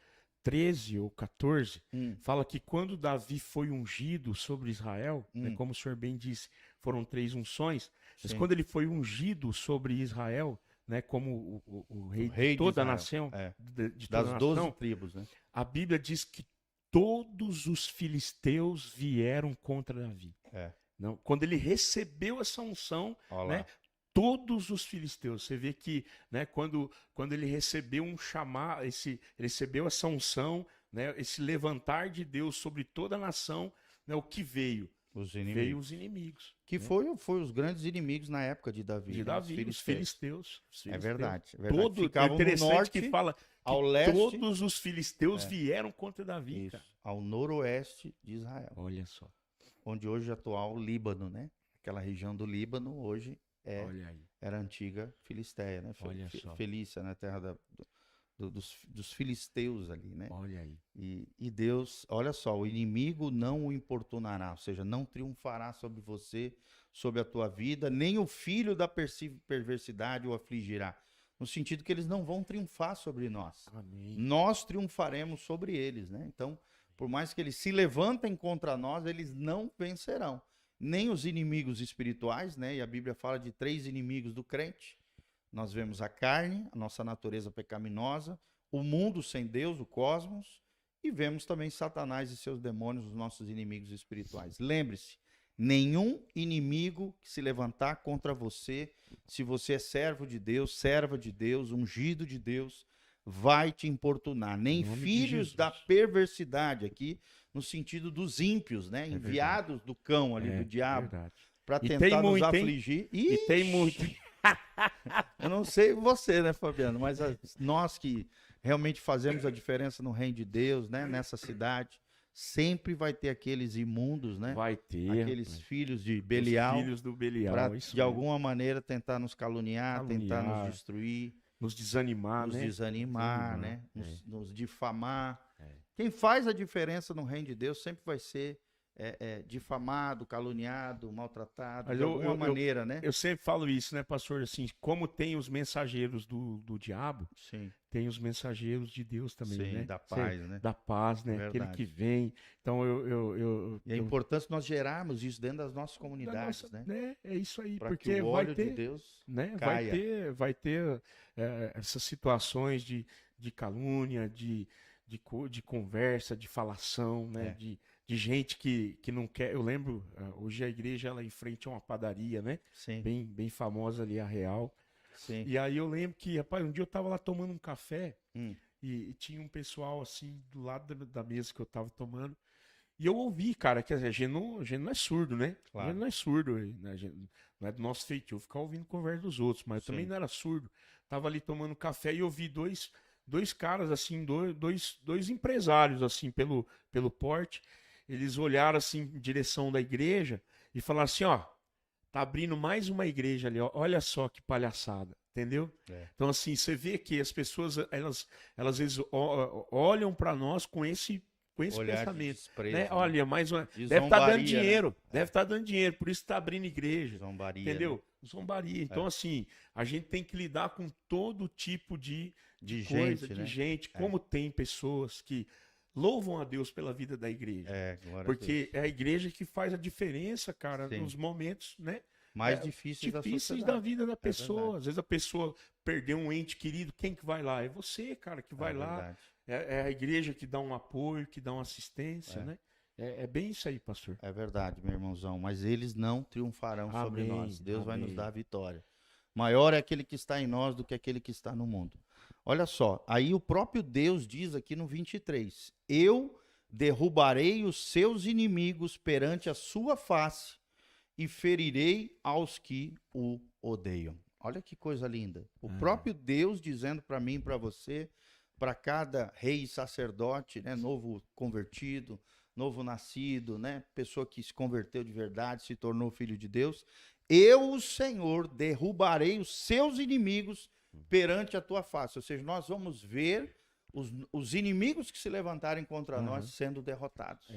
13 ou 14, fala que quando Davi foi ungido sobre Israel, né, como o senhor bem disse, foram 3 unções, mas Sim. quando ele foi ungido sobre Israel, né, como o rei, rei de de toda a Israel, nação, é. de toda Das a 12 nação, tribos, né? a Bíblia diz que todos os filisteus vieram contra Davi. É. Não, quando ele recebeu essa unção, Olha né, lá. todos os filisteus, você vê que, né, quando ele recebeu um chamado, ele recebeu essa unção, né, esse levantar de Deus sobre toda a nação, né, o que veio? Os veio inimigos. os inimigos. Que né? foi os grandes inimigos na época de Davi. De né? Davi, os filisteus. É verdade. É verdade. Todo, é Ficavam no interessante norte, que fala que ao leste. todos os filisteus vieram contra Davi, Isso, cara. ao noroeste de Israel. Olha só, Onde hoje é atual Líbano, né? Aquela região do Líbano hoje olha aí. era a antiga Filisteia, né? Olha só. Felícia, na terra dos filisteus ali, né? Olha aí. E Deus, olha só, o inimigo não o importunará, ou seja, não triunfará sobre você, sobre a tua vida, nem o filho da perversidade o afligirá. No sentido que eles não vão triunfar sobre nós. Amém. Nós triunfaremos sobre eles, né? Então, por mais que eles se levantem contra nós, eles não vencerão. Nem os inimigos espirituais, né? E a Bíblia fala de 3 inimigos do crente. Nós vemos a carne, a nossa natureza pecaminosa, o mundo sem Deus, o cosmos, e vemos também Satanás e seus demônios, os nossos inimigos espirituais. Lembre-se, nenhum inimigo que se levantar contra você, se você é servo de Deus, serva de Deus, ungido de Deus, vai te importunar. Nem filhos da perversidade aqui, no sentido dos ímpios, né? Enviados do cão ali, do diabo, para tentar nos afligir. E tem muito. Eu não sei você, né, Fabiano? Mas nós que realmente fazemos a diferença no reino de Deus, né? Nessa cidade, sempre vai ter aqueles imundos, né? Vai ter. Aqueles filhos de Belial. Os filhos do Belial. Para, de alguma maneira, tentar nos caluniar, tentar nos destruir. Nos desanimar, né? Nos difamar. É. Quem faz a diferença no reino de Deus sempre vai ser difamado, caluniado, maltratado, de alguma maneira, né? Eu sempre falo isso, né, pastor? Assim, como tem os mensageiros do diabo, Sim. tem os mensageiros de Deus também, Sim, né? da paz, né? Da paz, né? Verdade. Aquele que vem. Então, E é importante nós gerarmos isso dentro das nossas comunidades, né? É isso aí, pra porque que o óleo de Deus caia. Vai ter essas situações de calúnia, de conversa, de falação, né? De gente que não quer. Eu lembro, hoje a igreja ela em frente a uma padaria, né? Sim. Bem famosa ali, a Real. Sim. E aí eu lembro que, rapaz, um dia eu tava lá tomando um café e tinha um pessoal assim do lado da mesa que eu tava tomando. E eu ouvi, cara, que a gente não é surdo, né? Claro. A gente não é surdo, né? A gente, não é do nosso feitio ficar ouvindo conversa dos outros, mas eu também não era surdo. Tava ali tomando café e eu vi dois caras, assim, dois empresários, assim, pelo porte. Eles olharam, assim, em direção da igreja e falaram assim, ó, tá abrindo mais uma igreja ali, ó, olha só que palhaçada, entendeu? Então, assim, você vê que as pessoas, elas às vezes olham para nós com esse pensamento, desprezo, né? Olha, mais uma, de deve estar dando né? dinheiro, deve estar dando dinheiro, por isso está abrindo igreja, zombaria, entendeu? né? Zombaria. Então, assim, a gente tem que lidar com todo tipo de gente, de gente, como tem pessoas que louvam a Deus pela vida da igreja. Porque é a igreja que faz a diferença, cara, nos momentos, né? Mais difíceis da vida da pessoa. Às vezes a pessoa perdeu um ente querido, quem que vai lá? É você, cara, que vai lá. É a igreja que dá um apoio, que dá uma assistência, né? É bem isso aí, pastor. É verdade, meu irmãozão. Mas eles não triunfarão sobre nós. Deus vai nos dar a vitória. Maior é aquele que está em nós do que aquele que está no mundo. Olha só, aí o próprio Deus diz aqui no 23, eu derrubarei os seus inimigos perante a sua face e ferirei aos que o odeiam. Olha que coisa linda. O próprio Deus dizendo para mim e para você, para cada rei e sacerdote, né, novo convertido, novo nascido, né, pessoa que se converteu de verdade, se tornou filho de Deus, eu, o Senhor, derrubarei os seus inimigos perante a tua face. Ou seja, nós vamos ver os inimigos que se levantarem contra nós sendo derrotados,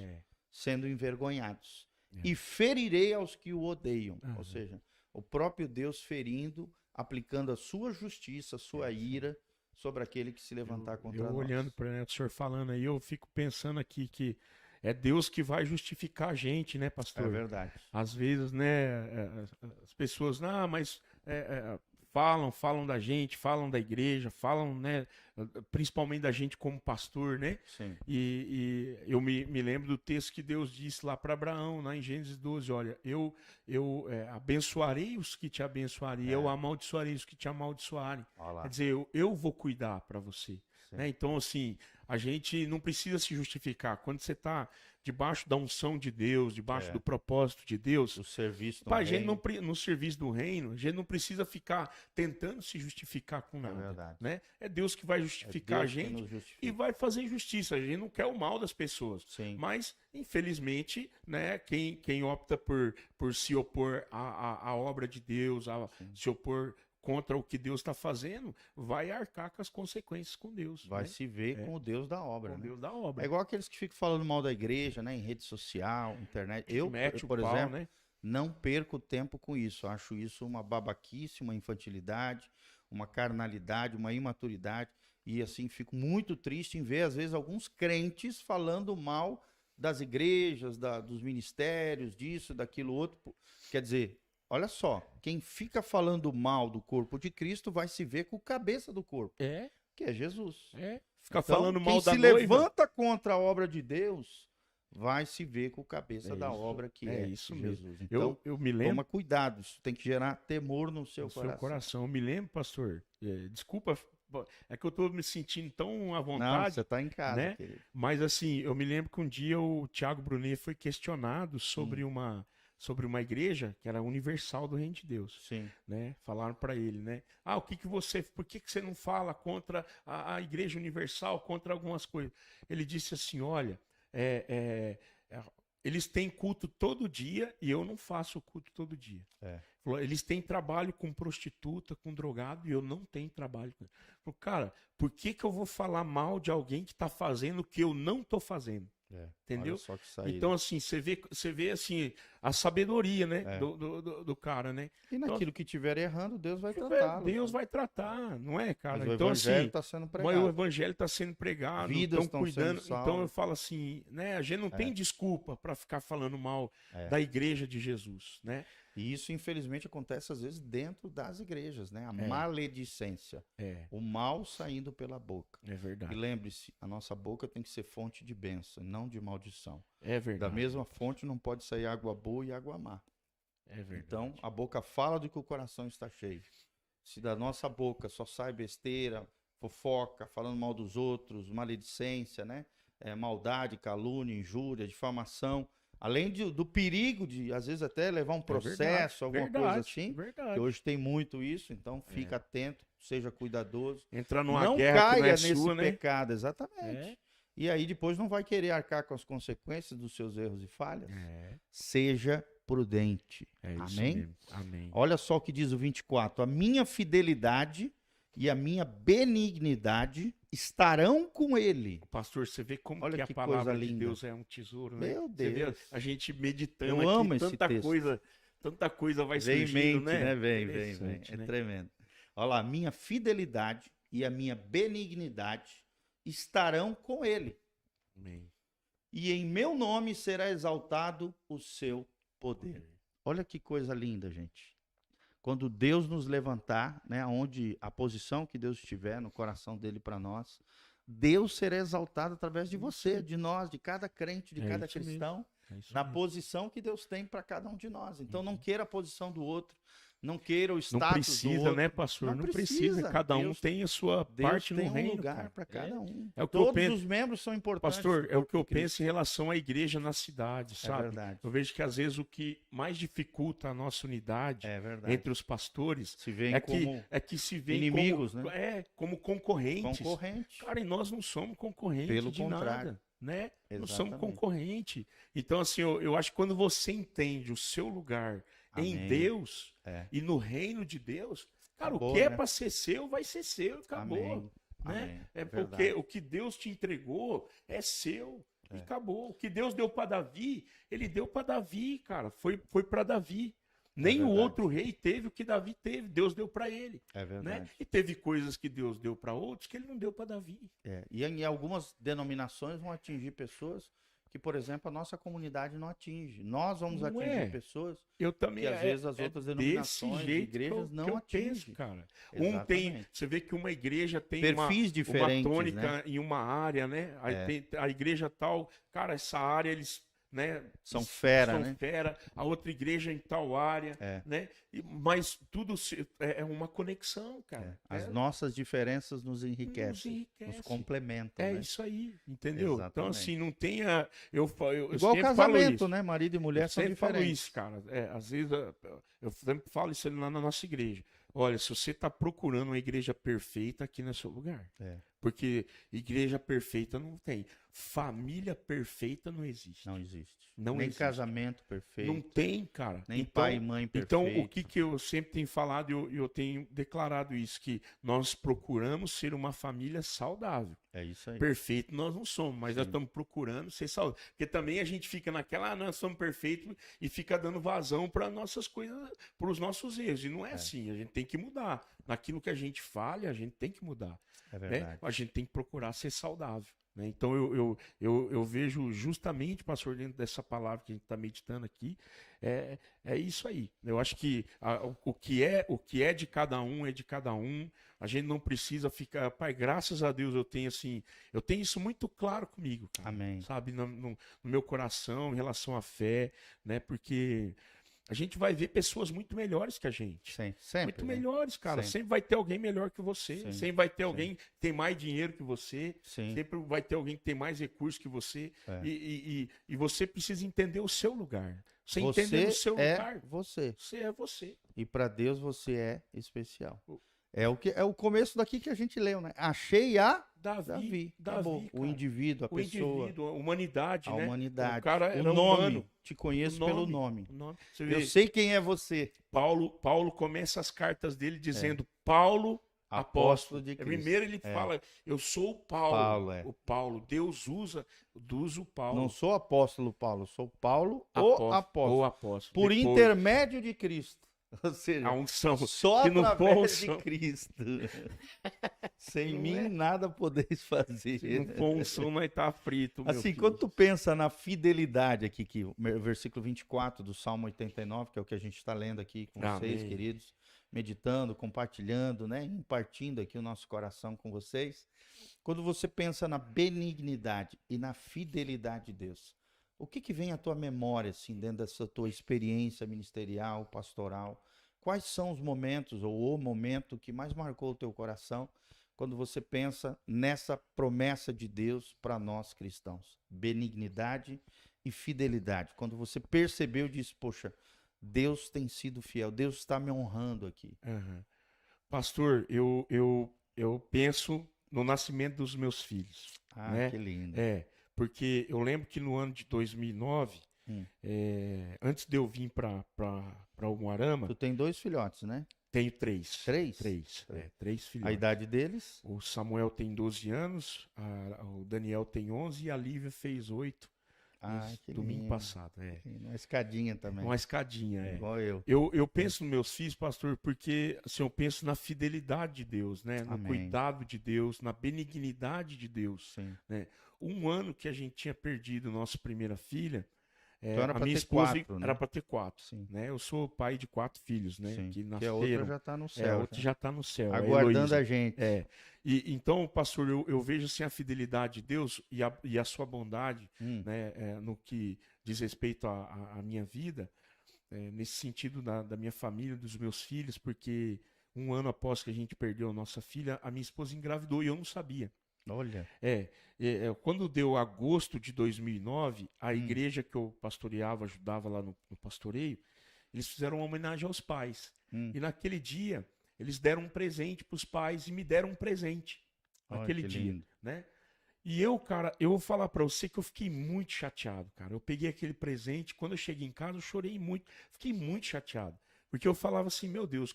sendo envergonhados. E ferirei aos que o odeiam. Ou seja, o próprio Deus ferindo, aplicando a sua justiça, a sua ira sobre aquele que se levantar contra nós. Olhando para o senhor falando aí, eu fico pensando aqui que é Deus que vai justificar a gente, né, pastor? É verdade. Às vezes, né, as pessoas, mas falam da gente, falam da igreja, falam, né, principalmente da gente como pastor, né? Sim. E eu me lembro do texto que Deus disse lá para Abraão, lá em Gênesis 12, olha, eu abençoarei os que te abençoarem, eu amaldiçoarei os que te amaldiçoarem. Quer dizer, eu vou cuidar para você. Né? Então, assim, a gente não precisa se justificar. Quando você está debaixo da unção de Deus, debaixo do propósito de Deus, O serviço a gente não, no serviço do reino, a gente não precisa ficar tentando se justificar com nada. verdade. Né? É Deus que vai justificar a gente e vai fazer justiça. A gente não quer o mal das pessoas. Sim. Mas, infelizmente, né, quem opta por se opor à obra de Deus, se opor contra o que Deus está fazendo, vai arcar com as consequências com Deus. Vai né? se ver com o Deus da obra. Com o né? Deus da obra. É igual aqueles que ficam falando mal da igreja, né? Em rede social, internet. Eu, Mete por o pau, exemplo, né? não perco tempo com isso. Acho isso uma babaquice, uma infantilidade, uma carnalidade, uma imaturidade. E assim, fico muito triste em ver, às vezes, alguns crentes falando mal das igrejas, dos ministérios, disso, daquilo outro. Quer dizer, olha só, quem fica falando mal do corpo de Cristo vai se ver com o cabeça do corpo, que é Jesus. Ficar Então, falando mal da quem se noiva. levanta contra a obra de Deus vai se ver com o cabeça da isso, obra que é é isso Jesus. mesmo. Então, Eu me lembro. toma cuidado, isso tem que gerar temor no seu coração. Eu me lembro, pastor. Desculpa, é que eu tô me sentindo tão à vontade. Não, você tá em casa, né? querido. Mas assim, eu me lembro que um dia o Tiago Brunet foi questionado sobre uma igreja que era universal do Reino de Deus. Sim. Né? Falaram para ele, né? Por que você não fala contra a igreja universal, contra algumas coisas? Ele disse assim, olha, eles têm culto todo dia e eu não faço culto todo dia. Falou, eles têm trabalho com prostituta, com drogado e eu não tenho trabalho com. Falou, cara, por que eu vou falar mal de alguém que está fazendo o que eu não estou fazendo? Entendeu? Olha só que saída. Então, assim, você vê assim, a sabedoria, né? Do cara, né? E naquilo então, que estiver errando, Deus vai tratar. Deus vai tratar, não é, cara? Mas então, o evangelho assim, está sendo mas pregado. o evangelho está sendo pregado, Vidas estão estão cuidando. sendo salvas. Então eu falo assim, né? A gente não tem desculpa para ficar falando mal da igreja de Jesus, né? E isso, infelizmente, acontece às vezes dentro das igrejas, né? A maledicência. O mal saindo pela boca. É verdade. E lembre-se, a nossa boca tem que ser fonte de bênção, não de maldição. É verdade. Da mesma fonte não pode sair água boa e água má. É verdade. Então, a boca fala do que o coração está cheio. Se da nossa boca só sai besteira, fofoca, falando mal dos outros, maledicência, né? Maldade, calúnia, injúria, difamação. Além do perigo de, às vezes, até levar um processo, alguma coisa assim. Verdade. Que hoje tem muito isso, então fica atento, seja cuidadoso. Entrar numa não guerra caia que não é nesse sua, né? pecado, exatamente. E aí depois não vai querer arcar com as consequências dos seus erros e falhas. Seja prudente. Isso Amém? mesmo. Amém. Olha só o que diz o 24. A minha fidelidade e a minha benignidade estarão com ele. Pastor, você vê como Olha que a que palavra coisa de linda. Deus é um tesouro, né? Meu Você vê Deus. a gente meditando Eu aqui, amo esse tanta coisa vai Vem em surgindo, mente, né? Vem. Interessante, É né? tremendo. Olha lá, minha fidelidade e a minha benignidade estarão com ele. Amém. E em meu nome será exaltado o seu poder. Olha que coisa linda, gente. Quando Deus nos levantar, né, onde a posição que Deus estiver no coração dele para nós, Deus será exaltado através de você, de nós, de cada crente, de cada isso mesmo. cristão, isso na mesmo. posição que Deus tem para cada um de nós. Então não queira a posição do outro, não queira o Não status do precisa, outro. né, pastor? Não Não precisa. precisa. Cada um Deus- tem a sua Deus parte tem no um reino. lugar cara. para cada um. É o que eu Todos penso. os membros são importantes. Pastor, é o que eu do corpo de penso em relação à igreja na cidade, Cristo. sabe? É verdade. Eu vejo que às vezes o que mais dificulta a nossa unidade É verdade. entre os pastores Se veem é como que se vê inimigos, como, né? como concorrentes. concorrentes. Cara, e nós não somos concorrentes Pelo de contrário. nada, né? Não somos Exatamente. concorrentes. Então, assim, eu acho que quando você entende o seu lugar em Amém. Deus É. e no reino de Deus, cara, Acabou, o que é né? para ser seu, vai ser seu, acabou. Amém. Né? Amém. É porque Verdade. o que Deus te entregou é seu. E acabou. O que Deus deu para Davi, ele deu para Davi, cara. Foi para Davi. Nem o verdade. outro rei teve o que Davi teve. Deus deu para ele. É verdade. Né? E teve coisas que Deus deu para outros que ele não deu para Davi. E em algumas denominações vão atingir pessoas que, por exemplo, a nossa comunidade não atinge. Nós vamos Não atingir é. pessoas Eu também que às vezes as outras denominações, desse jeito igrejas que não eu atingem. penso, cara. Exatamente. Você vê que uma igreja tem Perfis uma diferentes, tônica né? em uma área, né? Aí tem a igreja tal, cara, essa área eles né? São fera, São né? fera, a outra igreja em tal área, né? Mas tudo é uma conexão, cara. As nossas diferenças nos enriquecem, nos complementam, É né? isso aí, entendeu? Exatamente. Então, assim, não tenha... Eu Igual sempre casamento, falo isso. né? Marido e mulher Eu são sempre falo diferentes. isso, cara. Às vezes eu sempre falo isso lá na nossa igreja. Olha, se você está procurando uma igreja perfeita, aqui não é seu lugar. Porque igreja perfeita não tem. Família perfeita não existe. Não existe. Não Nem existe. casamento perfeito. Não tem, cara. Nem então, pai e mãe perfeito. Então, o que eu sempre tenho falado, eu tenho declarado isso, que nós procuramos ser uma família saudável. É isso aí. Perfeito nós não somos, mas nós estamos procurando ser saudável. Porque também a gente fica naquela, nós somos perfeitos e fica dando vazão para nossas coisas, para os nossos erros. E não é assim, a gente tem que mudar. Naquilo que a gente falha, a gente tem que mudar. É verdade. Né? A gente tem que procurar ser saudável. Né? Então eu vejo justamente, pastor, dentro dessa palavra que a gente está meditando aqui, é isso aí. Eu acho que o que é de cada um é de cada um. A gente não precisa ficar, pai, graças a Deus eu tenho isso muito claro comigo, cara, Amém. sabe, no meu coração em relação à fé, né? Porque a gente vai ver pessoas muito melhores que a gente. Sim, sempre. Muito melhores, cara. Sempre. Sempre vai ter alguém melhor que você. Sim. Sempre vai ter alguém que tem mais dinheiro que você. Sim. Sempre vai ter alguém que tem mais recursos que você. E você precisa entender o seu lugar. Você entender o seu lugar. Você. Você é você. E para Deus você é especial. É o começo daqui que a gente leu, né? Achei a Davi. Acabou. O indivíduo, a pessoa. A humanidade, a né? humanidade. O cara era o nome. humano. Te conheço pelo nome. Você vê, eu sei quem é você. Paulo começa as cartas dele dizendo Paulo, apóstolo de Cristo. Primeiro ele fala, eu sou o Paulo. O Paulo. Deus usa o Paulo. Não sou apóstolo Paulo, sou Paulo, o apóstolo. Por depois, intermédio de Cristo. Ou seja, a unção, só que não através for de Cristo. Sem mim nada podeis fazer. Se não for unção, nós tá frito. Assim, quando tu pensa na fidelidade aqui, que o versículo 24 do Salmo 89, que é o que a gente está lendo aqui com vocês, queridos, meditando, compartilhando, né, impartindo aqui o nosso coração com vocês. Quando você pensa na benignidade e na fidelidade de Deus, o que vem à tua memória, assim, dentro dessa tua experiência ministerial, pastoral? Quais são os momentos, ou o momento que mais marcou o teu coração, quando você pensa nessa promessa de Deus para nós cristãos? Benignidade e fidelidade. Quando você percebeu e disse, poxa, Deus tem sido fiel, Deus está me honrando aqui. Pastor, eu penso no nascimento dos meus filhos. Que lindo. Porque eu lembro que no ano de 2009, antes de eu vir para Umuarama... Tu tem 2 filhotes, né? Tenho 3. 3? 3 filhotes. A idade deles? O Samuel tem 12 anos, o Daniel tem 11 e a Lívia fez 8. Que domingo lindo. passado. Uma escadinha também. Uma escadinha, Igual eu. Eu penso nos meus filhos, pastor, porque assim, eu penso na fidelidade de Deus, né? No cuidado de Deus, na benignidade de Deus. Sim. Né? Um ano que a gente tinha perdido nossa primeira filha, então era a minha esposa 4, era para ter 4. Sim. Né? Eu sou pai de 4 filhos, né? Sim. Que nasceram. Que a outra já está no céu. A outra já está no céu. Aguardando a gente. Então, pastor, eu vejo assim, a fidelidade de Deus e a sua bondade, né? No que diz respeito à minha vida, nesse sentido da minha família, dos meus filhos, porque um ano após que a gente perdeu a nossa filha, a minha esposa engravidou e eu não sabia. Olha. Quando deu agosto de 2009, a igreja que eu pastoreava, ajudava lá no pastoreio, eles fizeram uma homenagem aos pais. E naquele dia, eles deram um presente para os pais e me deram um presente. Naquele dia, lindo. Né? E eu, cara, eu vou falar para você que eu fiquei muito chateado, cara. Eu peguei aquele presente, quando eu cheguei em casa, eu chorei muito. Fiquei muito chateado. Porque eu falava assim, meu Deus,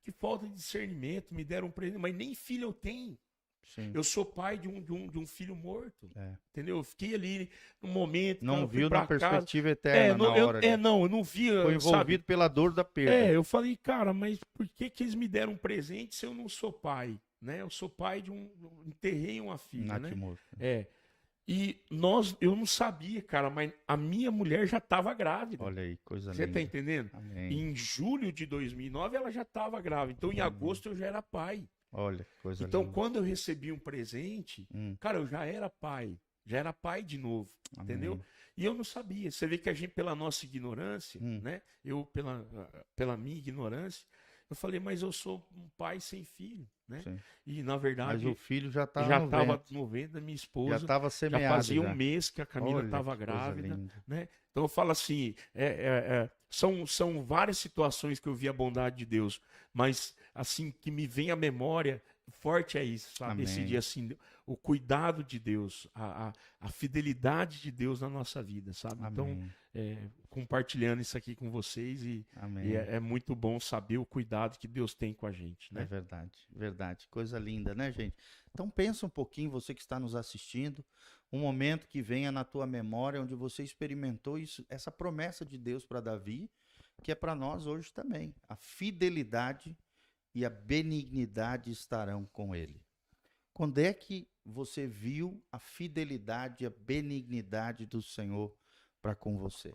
que falta de discernimento, me deram um presente, mas nem filho eu tenho. Sim. Eu sou pai de um filho morto. Entendeu? Eu fiquei ali no momento. Não cara, viu na perspectiva eterna na hora. Eu não via. Foi envolvido pela dor da perda. Eu falei, cara, mas por que eles me deram um presente se eu não sou pai? Né? Eu sou pai enterrei uma filha, né? E eu não sabia, cara, mas a minha mulher já estava grávida. Olha aí, coisa linda. Você tá entendendo? Amém. Em julho de 2009 ela já estava grávida. Então em agosto eu já era pai. Olha, coisa então, linda. quando eu recebi um presente, cara, eu já era pai. já era pai de novo, entendeu? E eu não sabia. Você vê que a gente, pela nossa ignorância, né? Eu, pela minha ignorância, eu falei, mas eu sou um pai sem filho, né? Sim. E, na verdade, Mas o filho já estava já estava no ventre da minha já esposa, estava já semeado. fazia um mês que a Camila Olha, estava que coisa grávida, linda. né? Então eu falo assim, são várias situações que eu vi a bondade de Deus, mas assim, que me vem à memória, forte é isso, sabe? Amém. Esse dia assim, o cuidado de Deus, a fidelidade de Deus na nossa vida, sabe? Amém. Então, compartilhando isso aqui com vocês e Amém. é muito bom saber o cuidado que Deus tem com a gente, né? É verdade, verdade. Coisa linda, né, gente? Então pensa um pouquinho, você que está nos assistindo, um momento que venha na tua memória onde você experimentou isso, essa promessa de Deus para Davi, que é para nós hoje também. A fidelidade e a benignidade estarão com ele. Quando é que você viu a fidelidade e a benignidade do Senhor para com você?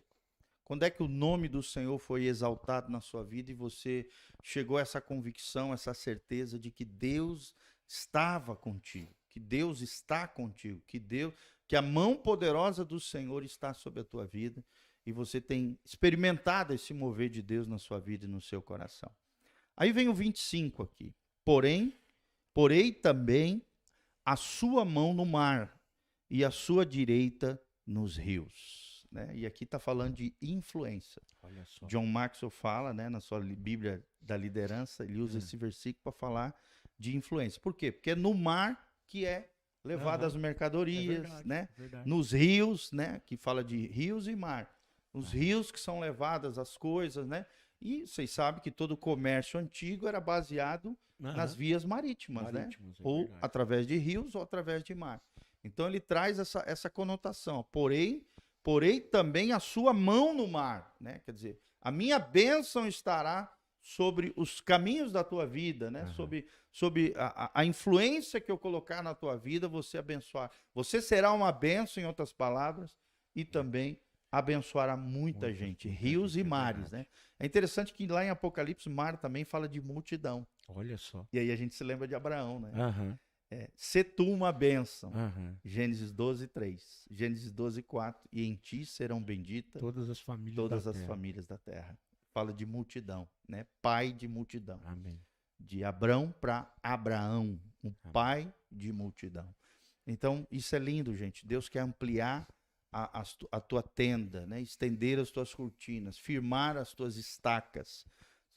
Quando é que o nome do Senhor foi exaltado na sua vida e você chegou a essa convicção, essa certeza de que Deus estava contigo, que Deus está contigo, que a mão poderosa do Senhor está sobre a tua vida e você tem experimentado esse mover de Deus na sua vida e no seu coração. Aí vem o 25 aqui. Porei também a sua mão no mar e a sua direita nos rios. Né? E aqui está falando de influência. Olha só. John Maxwell fala, né, na sua Bíblia da Liderança, ele usa esse versículo para falar de influência. Por quê? Porque é no mar que é levado as mercadorias, verdade, né? verdade. Nos rios, né, que fala de rios e mar. Os rios que são levadas as coisas, né? E vocês sabem que todo o comércio antigo era baseado nas vias marítimas, né? Ou através de rios ou através de mar. Então ele traz essa conotação. Porém também a sua mão no mar, né? Quer dizer, a minha bênção estará sobre os caminhos da tua vida, né? Sobre a influência que eu colocar na tua vida, você abençoar. Você será uma bênção, em outras palavras, e também abençoará muita gente. Rios e mares, né? É interessante que lá em Apocalipse, mar também fala de multidão. Olha só. E aí a gente se lembra de Abraão, né? Se tu uma bênção. Gênesis 12, 3. Gênesis 12, 4. E em ti serão benditas todas as famílias da terra. Fala de multidão, né? Pai de multidão. Amém. De Abrão para Abraão, pai de multidão. Então, isso é lindo, gente. Deus quer ampliar a tua tenda, né? Estender as tuas cortinas, firmar as tuas estacas.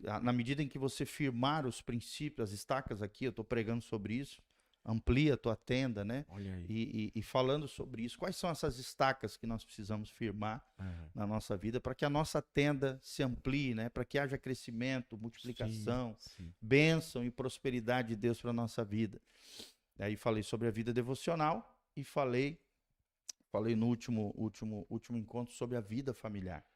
Na medida em que você firmar os princípios, as estacas aqui, eu estou pregando sobre isso, amplia a tua tenda, né? Olha aí. E falando sobre isso, quais são essas estacas que nós precisamos firmar na nossa vida para que a nossa tenda se amplie, né? Para que haja crescimento, multiplicação, bênção e prosperidade de Deus para a nossa vida. Aí falei sobre a vida devocional e falei no último encontro sobre a vida familiar,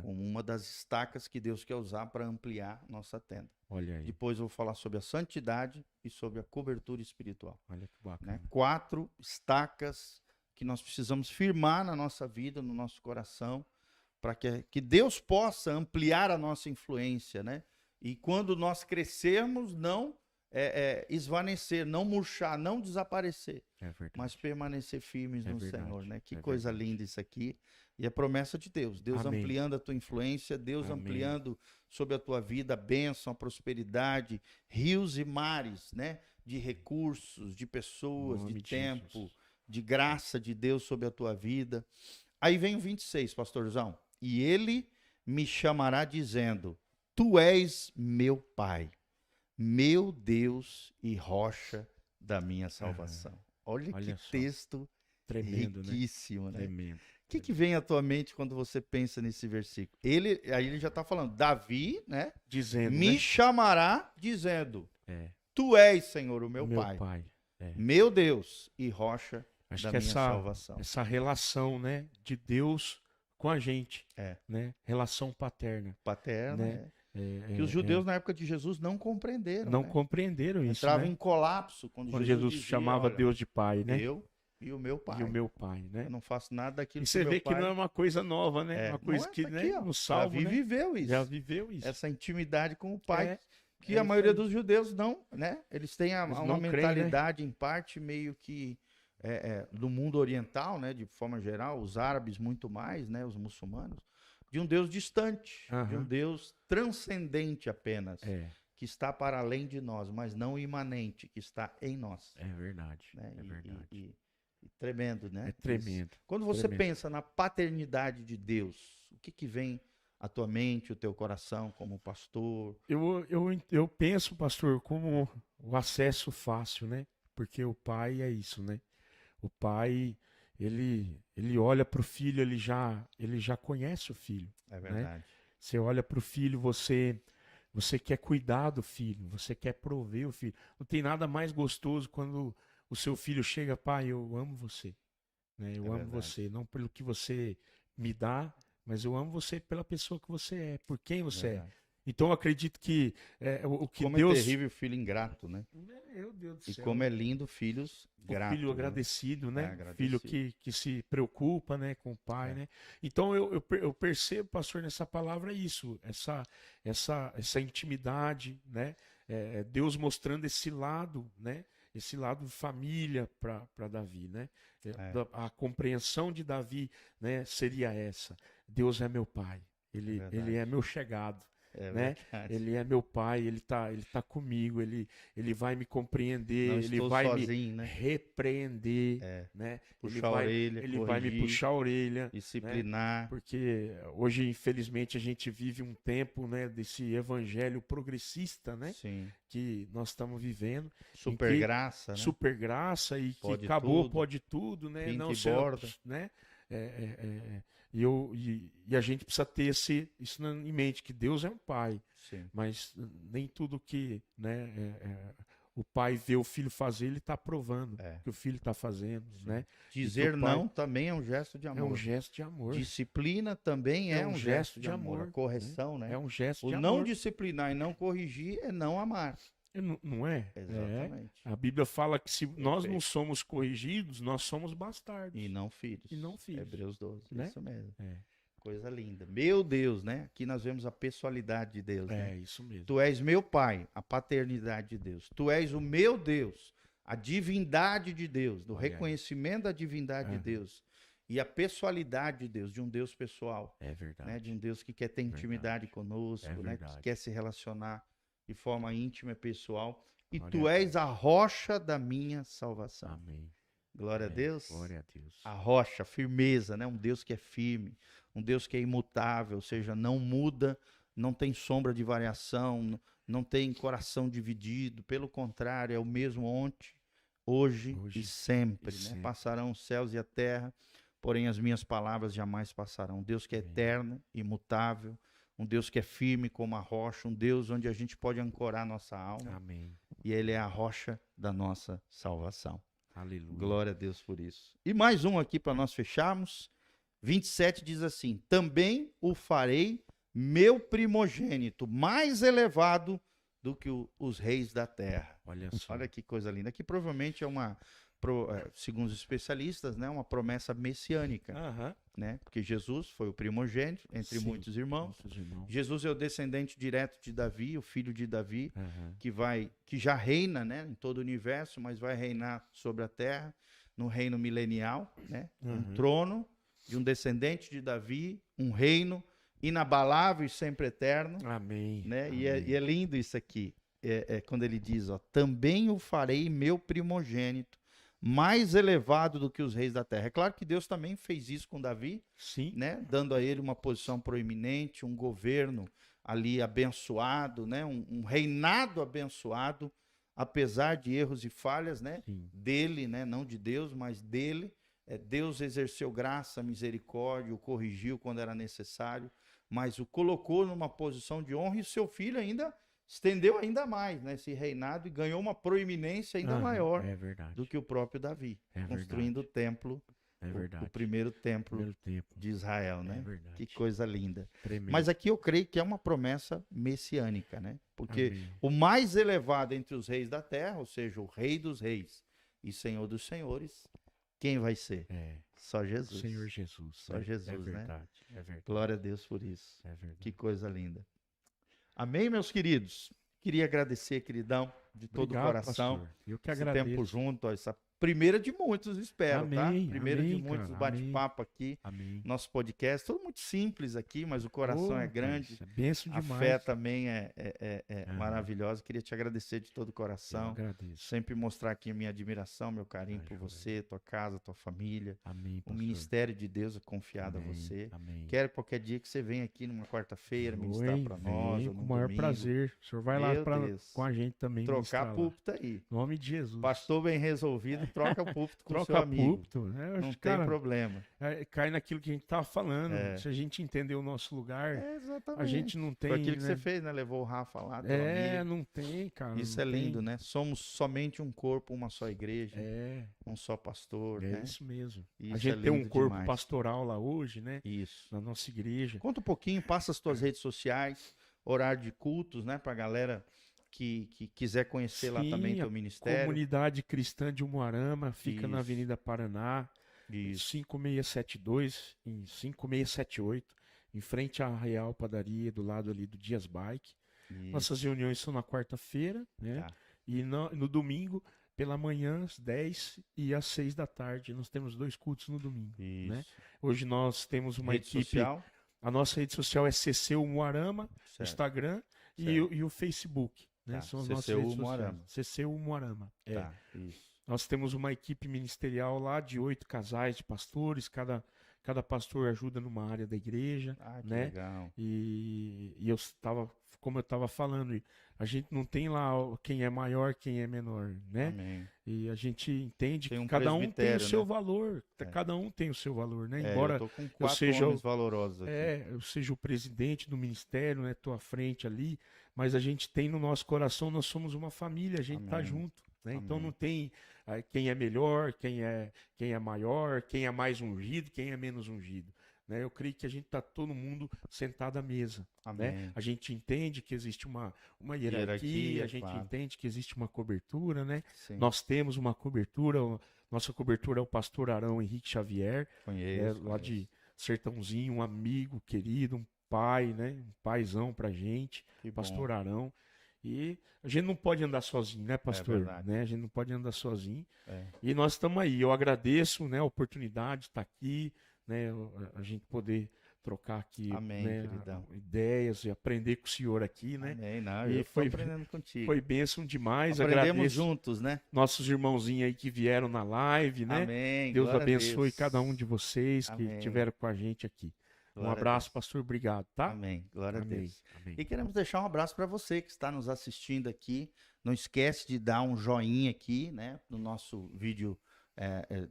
como uma das estacas que Deus quer usar para ampliar nossa tenda. Olha aí. Depois eu vou falar sobre a santidade e sobre a cobertura espiritual. Olha que bacana. Né? 4 estacas que nós precisamos firmar na nossa vida, no nosso coração, para que Deus possa ampliar a nossa influência, né? E quando nós crescermos, não esvanecer, não murchar, não desaparecer, mas permanecer firmes no Senhor, né? Que coisa linda isso aqui. E a promessa de Deus, Amém. Ampliando a tua influência, Deus Amém. ampliando sobre a tua vida a bênção, a prosperidade, rios e mares, né? De recursos, de pessoas, de tempo, de graça de Deus sobre a tua vida. Aí vem o 26, pastorzão. E ele me chamará dizendo: tu és meu Pai, meu Deus e rocha da minha salvação. Olha que só. texto Tremendo, riquíssimo, né? Tremendo. O que vem à tua mente quando você pensa nesse versículo? Aí ele já está falando, Davi, né? Dizendo, me chamará dizendo, É. tu és, Senhor, o meu Pai, meu Deus e rocha Acho da que minha salvação. essa relação, né, de Deus com a gente, né? Relação paterna. Paterna, né? Que os judeus na época de Jesus não compreenderam. Não compreenderam isso, Entrava né? em colapso quando Jesus dizia, chamava Deus de Pai, né? Eu e o meu Pai. E o meu Pai, né? Eu não faço nada daquilo E você vê que não é uma coisa nova, né? Uma coisa que, né? No Salmo, Davi viveu isso. Já viveu isso. Essa intimidade com o Pai. Que a maioria dos judeus não, né? Eles têm uma mentalidade, em parte, meio que do mundo oriental, né, de forma geral, os árabes muito mais, né, os muçulmanos, de um Deus distante, de um Deus transcendente apenas, que está para além de nós, mas não imanente, que está em nós. É verdade, Né? é verdade. E tremendo, né? É tremendo. Isso. Quando você pensa na paternidade de Deus, o que vem à tua mente, o teu coração como pastor? Eu penso, pastor, como o acesso fácil, né? Porque o pai é isso, né? O pai, ele olha para o filho, ele já conhece o filho. É verdade. Né? Você olha para o filho, você quer cuidar do filho, você quer prover o filho. Não tem nada mais gostoso quando o seu filho chega, pai, eu amo você. Né? Eu amo você, não pelo que você me dá, mas eu amo você pela pessoa que você é, por quem você é. Então eu acredito que o que como Deus... é terrível filho ingrato, né? Meu Deus do céu. E como é lindo filhos gratos. O filho agradecido, né? Agradecido. Filho que se preocupa, né, com o pai, né? Então eu percebo, pastor, nessa palavra isso, essa intimidade, né? Deus mostrando esse lado, né? Esse lado de família para Davi, né? A compreensão de Davi, né, seria essa: Deus é meu pai, ele é meu chegado. Né? Ele é meu pai, ele tá comigo, ele vai me compreender, não ele vai sozinho, me né? repreender, né? Ele vai me puxar a orelha, disciplinar, né? Porque hoje, infelizmente, a gente vive um tempo, né, desse evangelho progressista, né? Sim. Que nós estamos vivendo. Super graça, né? Super graça e pode que acabou, tudo, pode tudo, né? pinta Não e ser, borda. né? E a gente precisa ter isso em mente, que Deus é um pai. Sim. Mas nem tudo que, né, o pai vê o filho fazer, ele está aprovando que o filho está fazendo. Né? Dizer não também é um gesto de amor. É um gesto de amor. Disciplina também é um gesto de amor. A correção, né? É um gesto de amor. O não disciplinar e não corrigir é não amar. Não é? Exatamente. A Bíblia fala que se nós não somos corrigidos, nós somos bastardos. E não filhos. Hebreus 12, né? Isso mesmo. Coisa linda. Meu Deus, né? Aqui nós vemos a pessoalidade de Deus. Né? Isso mesmo. Tu és meu pai, a paternidade de Deus. Tu és o meu Deus, a divindade de Deus, do reconhecimento da divindade de Deus. E a pessoalidade de Deus, de um Deus pessoal. É verdade. Né? De um Deus que quer ter intimidade conosco, né? Que quer se relacionar de forma íntima e pessoal. E tu és a rocha da minha salvação. Amém. Glória a Deus. Glória a Deus. A rocha, a firmeza, né? Um Deus que é firme, um Deus que é imutável, ou seja, não muda, não tem sombra de variação, não tem coração dividido, pelo contrário, é o mesmo ontem, hoje e sempre, né? Passarão os céus e a terra, porém as minhas palavras jamais passarão. Um Deus que é eterno, imutável, um Deus que é firme como a rocha, um Deus onde a gente pode ancorar nossa alma. Amém. E Ele é a rocha da nossa salvação. Aleluia. Glória a Deus por isso. E mais um aqui para nós fecharmos. 27 diz assim: também o farei meu primogênito, mais elevado do que os reis da terra. Olha só. Olha que coisa linda. Aqui provavelmente é uma, segundo os especialistas, né, uma promessa messiânica. Né? Porque Jesus foi o primogênito entre muitos irmãos. Jesus é o descendente direto de Davi, o filho de Davi, que já reina, né, em todo o universo, mas vai reinar sobre a terra, no reino milenial, né? Um trono de um descendente de Davi, um reino inabalável e sempre eterno. Amém. Né? Amém. E é lindo isso aqui, quando ele diz, ó, também o farei meu primogênito, mais elevado do que os reis da terra. É claro que Deus também fez isso com Davi, sim, né? Dando a ele uma posição proeminente, um governo ali abençoado, né? Um reinado abençoado, apesar de erros e falhas, né? Dele, né? Não de Deus, mas dele. Deus exerceu graça, misericórdia, o corrigiu quando era necessário, mas o colocou numa posição de honra, e seu filho ainda estendeu ainda mais, né, esse reinado, e ganhou uma proeminência ainda maior do que o próprio Davi, construindo o templo, o primeiro templo de Israel, né? Que coisa linda. Tremendo. Mas aqui eu creio que é uma promessa messiânica, né? Porque o mais elevado entre os reis da terra, ou seja, o rei dos reis e senhor dos senhores, quem vai ser? Só Jesus. Senhor Jesus. Só Jesus, né? É verdade. Glória a Deus por isso. É verdade. Que coisa linda. Amém, meus queridos? Queria agradecer, queridão, de todo o coração. Pastor. Eu que esse agradeço. tempo junto, ó, essa primeira de muitos, espero, tá? Amém, Primeira de amém, muitos cara, bate-papo aqui. Amém. Nosso podcast, tudo muito simples aqui, mas o coração é grande. É benção A demais. fé também é Aham. maravilhosa. Queria te agradecer de todo o Eu coração. agradeço. Sempre mostrar aqui a minha admiração, meu carinho por Joia. você, tua casa, tua família. Amém, O pastor. ministério de Deus é confiado Amém, a você. Amém. Quero qualquer dia que você venha aqui numa quarta-feira Vou, ministrar hein? para nós, Venho ou com num o maior domingo. prazer. O senhor vai lá Meu Deus. com a gente também Trocar ministrar lá. púlpito aí. Em nome de Jesus. Pastor bem resolvido, troca o púlpito com o seu Troca amigo. púlpito. Né? Eu Não acho, tem cara, problema. cai naquilo que a gente tava falando. É. Se a gente entender o nosso lugar, Exatamente. a gente não tem. Foi aquilo que né? você fez, né? Levou o Rafa lá, teu amigo. Não tem, cara. Isso não é lindo, tem. né? Somos somente um corpo, uma só igreja, um só pastor, É né? isso mesmo. Isso A gente é tem um lindo corpo demais. pastoral lá hoje, né? Isso. Na nossa igreja. Conta um pouquinho, passa as tuas redes sociais, horário de cultos, né? Pra galera que quiser conhecer lá também Sim, teu ministério. Comunidade Cristã de Umuarama, fica na Isso. Avenida Paraná, Isso. 5672, em 5678, em frente à Real Padaria, do lado ali do Dias Bike. Isso. Nossas reuniões são na quarta-feira, né? Tá. E no domingo, pela manhã, às 10 e às 6 da tarde. Nós temos 2 cultos no domingo. Isso. Né? Hoje nós temos uma Rede equipe. social? A nossa rede social é CC Umuarama, o Certo. Instagram e Certo. o Facebook. Né? Tá. São as CC nossas redes Umuarama. sociais. CC Umuarama. É. Tá. Isso. Nós temos uma equipe ministerial lá de 8 casais de pastores, cada pastor ajuda numa área da igreja, Ah, que né? legal. E eu estava, como eu estava falando, a gente não tem lá quem é maior, quem é menor, né? Amém. E a gente entende Tem que um cada um tem o presbitério, seu né? valor, É. cada um tem o seu valor, né? É, Embora eu tô com 4 seja homens valorosos aqui. eu seja o presidente do ministério, né? Tô à frente ali, mas a gente tem no nosso coração, nós somos uma família, a gente tá Amém. junto, né? Então Amém. não tem quem é melhor, quem é maior, quem é mais ungido, quem é menos ungido, né? Eu creio que a gente tá todo mundo sentado à mesa, né? Amém. A gente entende que existe uma hierarquia, Hierarquia, a gente claro. entende que existe uma cobertura, né? Sim. Nós temos uma cobertura, nossa cobertura é o pastor Arão Henrique Xavier, Conheço. lá de Sertãozinho, um amigo querido, um pai, né? Um paizão pra gente, Que bom. pastor Arão. E a gente não pode andar sozinho, né, pastor? verdade. Né? A gente não pode andar sozinho. É. E nós estamos aí. Eu agradeço, né, a oportunidade de estar aqui, né, a gente poder trocar aqui, Amém, né, queridão. ideias e aprender com o senhor aqui, né? Amém. Não, E eu tô foi- aprendendo contigo. Foi bênção demais. Aprendemos Agradeço juntos, né? nossos irmãozinhos aí que vieram na live, né? Amém. Deus Glória a abençoe Deus. cada um de vocês que Amém. estiveram com a gente aqui. Um Glória a abraço, Deus. pastor. Obrigado, tá? Amém. Glória a Amém. Deus. Amém. E queremos deixar um abraço para você que está nos assistindo aqui. Não esquece de dar um joinha aqui, né, no nosso vídeo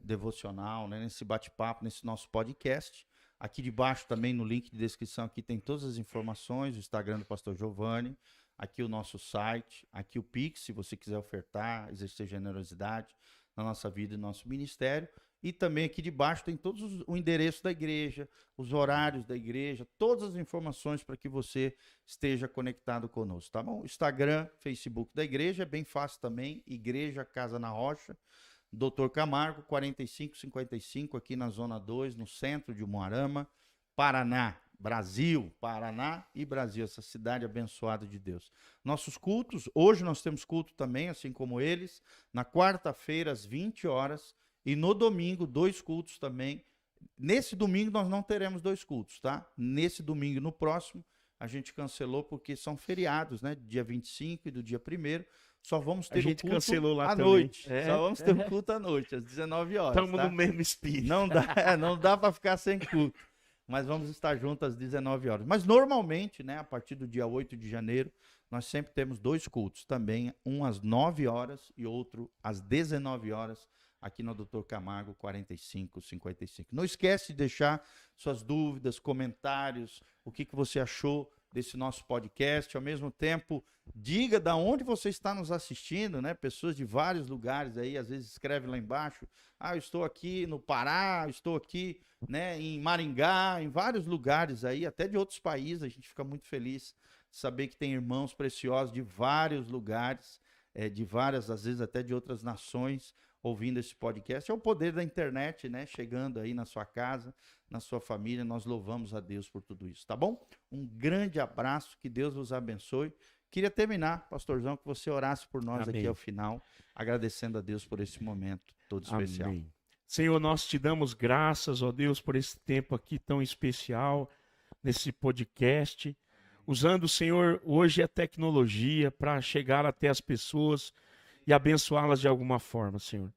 devocional, né, nesse bate-papo, nesse nosso podcast. Aqui debaixo também no link de descrição aqui tem todas as informações, o Instagram do Pastor Giovanni, aqui o nosso site, aqui o Pix, se você quiser ofertar, exercer generosidade na nossa vida e no nosso ministério. E também aqui debaixo tem todos o endereço da igreja, os horários da igreja, todas as informações para que você esteja conectado conosco, tá bom? Instagram, Facebook da igreja, é bem fácil também, Igreja Casa na Rocha, Dr. Camargo, 4555, aqui na Zona 2, no centro de Umuarama, Paraná, Brasil, Paraná e Brasil, essa cidade abençoada de Deus. Nossos cultos, hoje nós temos culto também, assim como eles, na quarta-feira às 20 horas, e no domingo, 2 cultos também. Nesse domingo nós não teremos 2 cultos, tá? Nesse domingo e no próximo a gente cancelou porque são feriados, né? Dia 25 e do dia 1º. Só vamos ter A gente o culto cancelou lá à também. noite. É. Só vamos ter o culto à noite, às 19 horas. Estamos tá? no mesmo espírito. Não dá para ficar sem culto. Mas vamos estar juntos às 19 horas. Mas normalmente, né, a partir do dia 8 de janeiro, nós sempre temos 2 cultos também, um às 9 horas e outro às 19 horas, aqui no Dr. Camargo 4555. Não esquece de deixar suas dúvidas, comentários, o que você achou desse nosso podcast. Ao mesmo tempo, diga da onde você está nos assistindo, né? Pessoas de vários lugares aí, às vezes escreve lá embaixo, eu estou aqui no Pará, eu estou aqui, né, em Maringá, em vários lugares aí, até de outros países. A gente fica muito feliz de saber que tem irmãos preciosos de vários lugares, de várias, às vezes até de outras nações, ouvindo esse podcast. É o poder da internet, né? Chegando aí na sua casa, na sua família. Nós louvamos a Deus por tudo isso, tá bom? Um grande abraço, que Deus vos abençoe. Queria terminar, pastorzão, que você orasse por nós Amém. aqui ao final, agradecendo a Deus por esse momento. todo especial. Amém. Senhor, nós te damos graças, ó Deus, por esse tempo aqui tão especial, nesse podcast, usando, Senhor, hoje a tecnologia para chegar até as pessoas e abençoá-las de alguma forma, Senhor.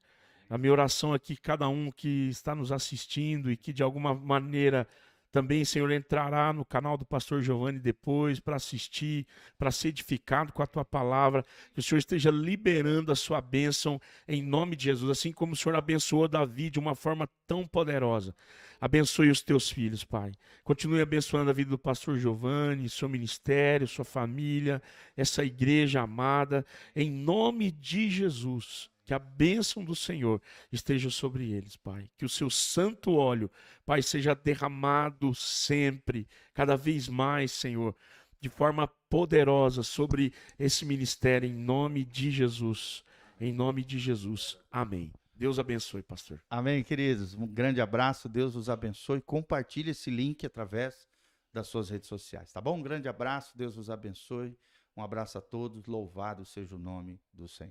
A minha oração aqui, cada um que está nos assistindo e que de alguma maneira também, Senhor, entrará no canal do pastor Giovanni depois para assistir, para ser edificado com a tua palavra, que o Senhor esteja liberando a sua bênção em nome de Jesus, assim como o Senhor abençoou Davi de uma forma tão poderosa. Abençoe os teus filhos, Pai. Continue abençoando a vida do pastor Giovanni, seu ministério, sua família, essa igreja amada, em nome de Jesus. Que a bênção do Senhor esteja sobre eles, Pai. Que o seu santo óleo, Pai, seja derramado sempre, cada vez mais, Senhor, de forma poderosa sobre esse ministério, em nome de Jesus. Em nome de Jesus. Amém. Deus abençoe, pastor. Amém, queridos. Um grande abraço, Deus os abençoe. Compartilhe esse link através das suas redes sociais, tá bom? Um grande abraço, Deus os abençoe. Um abraço a todos, louvado seja o nome do Senhor.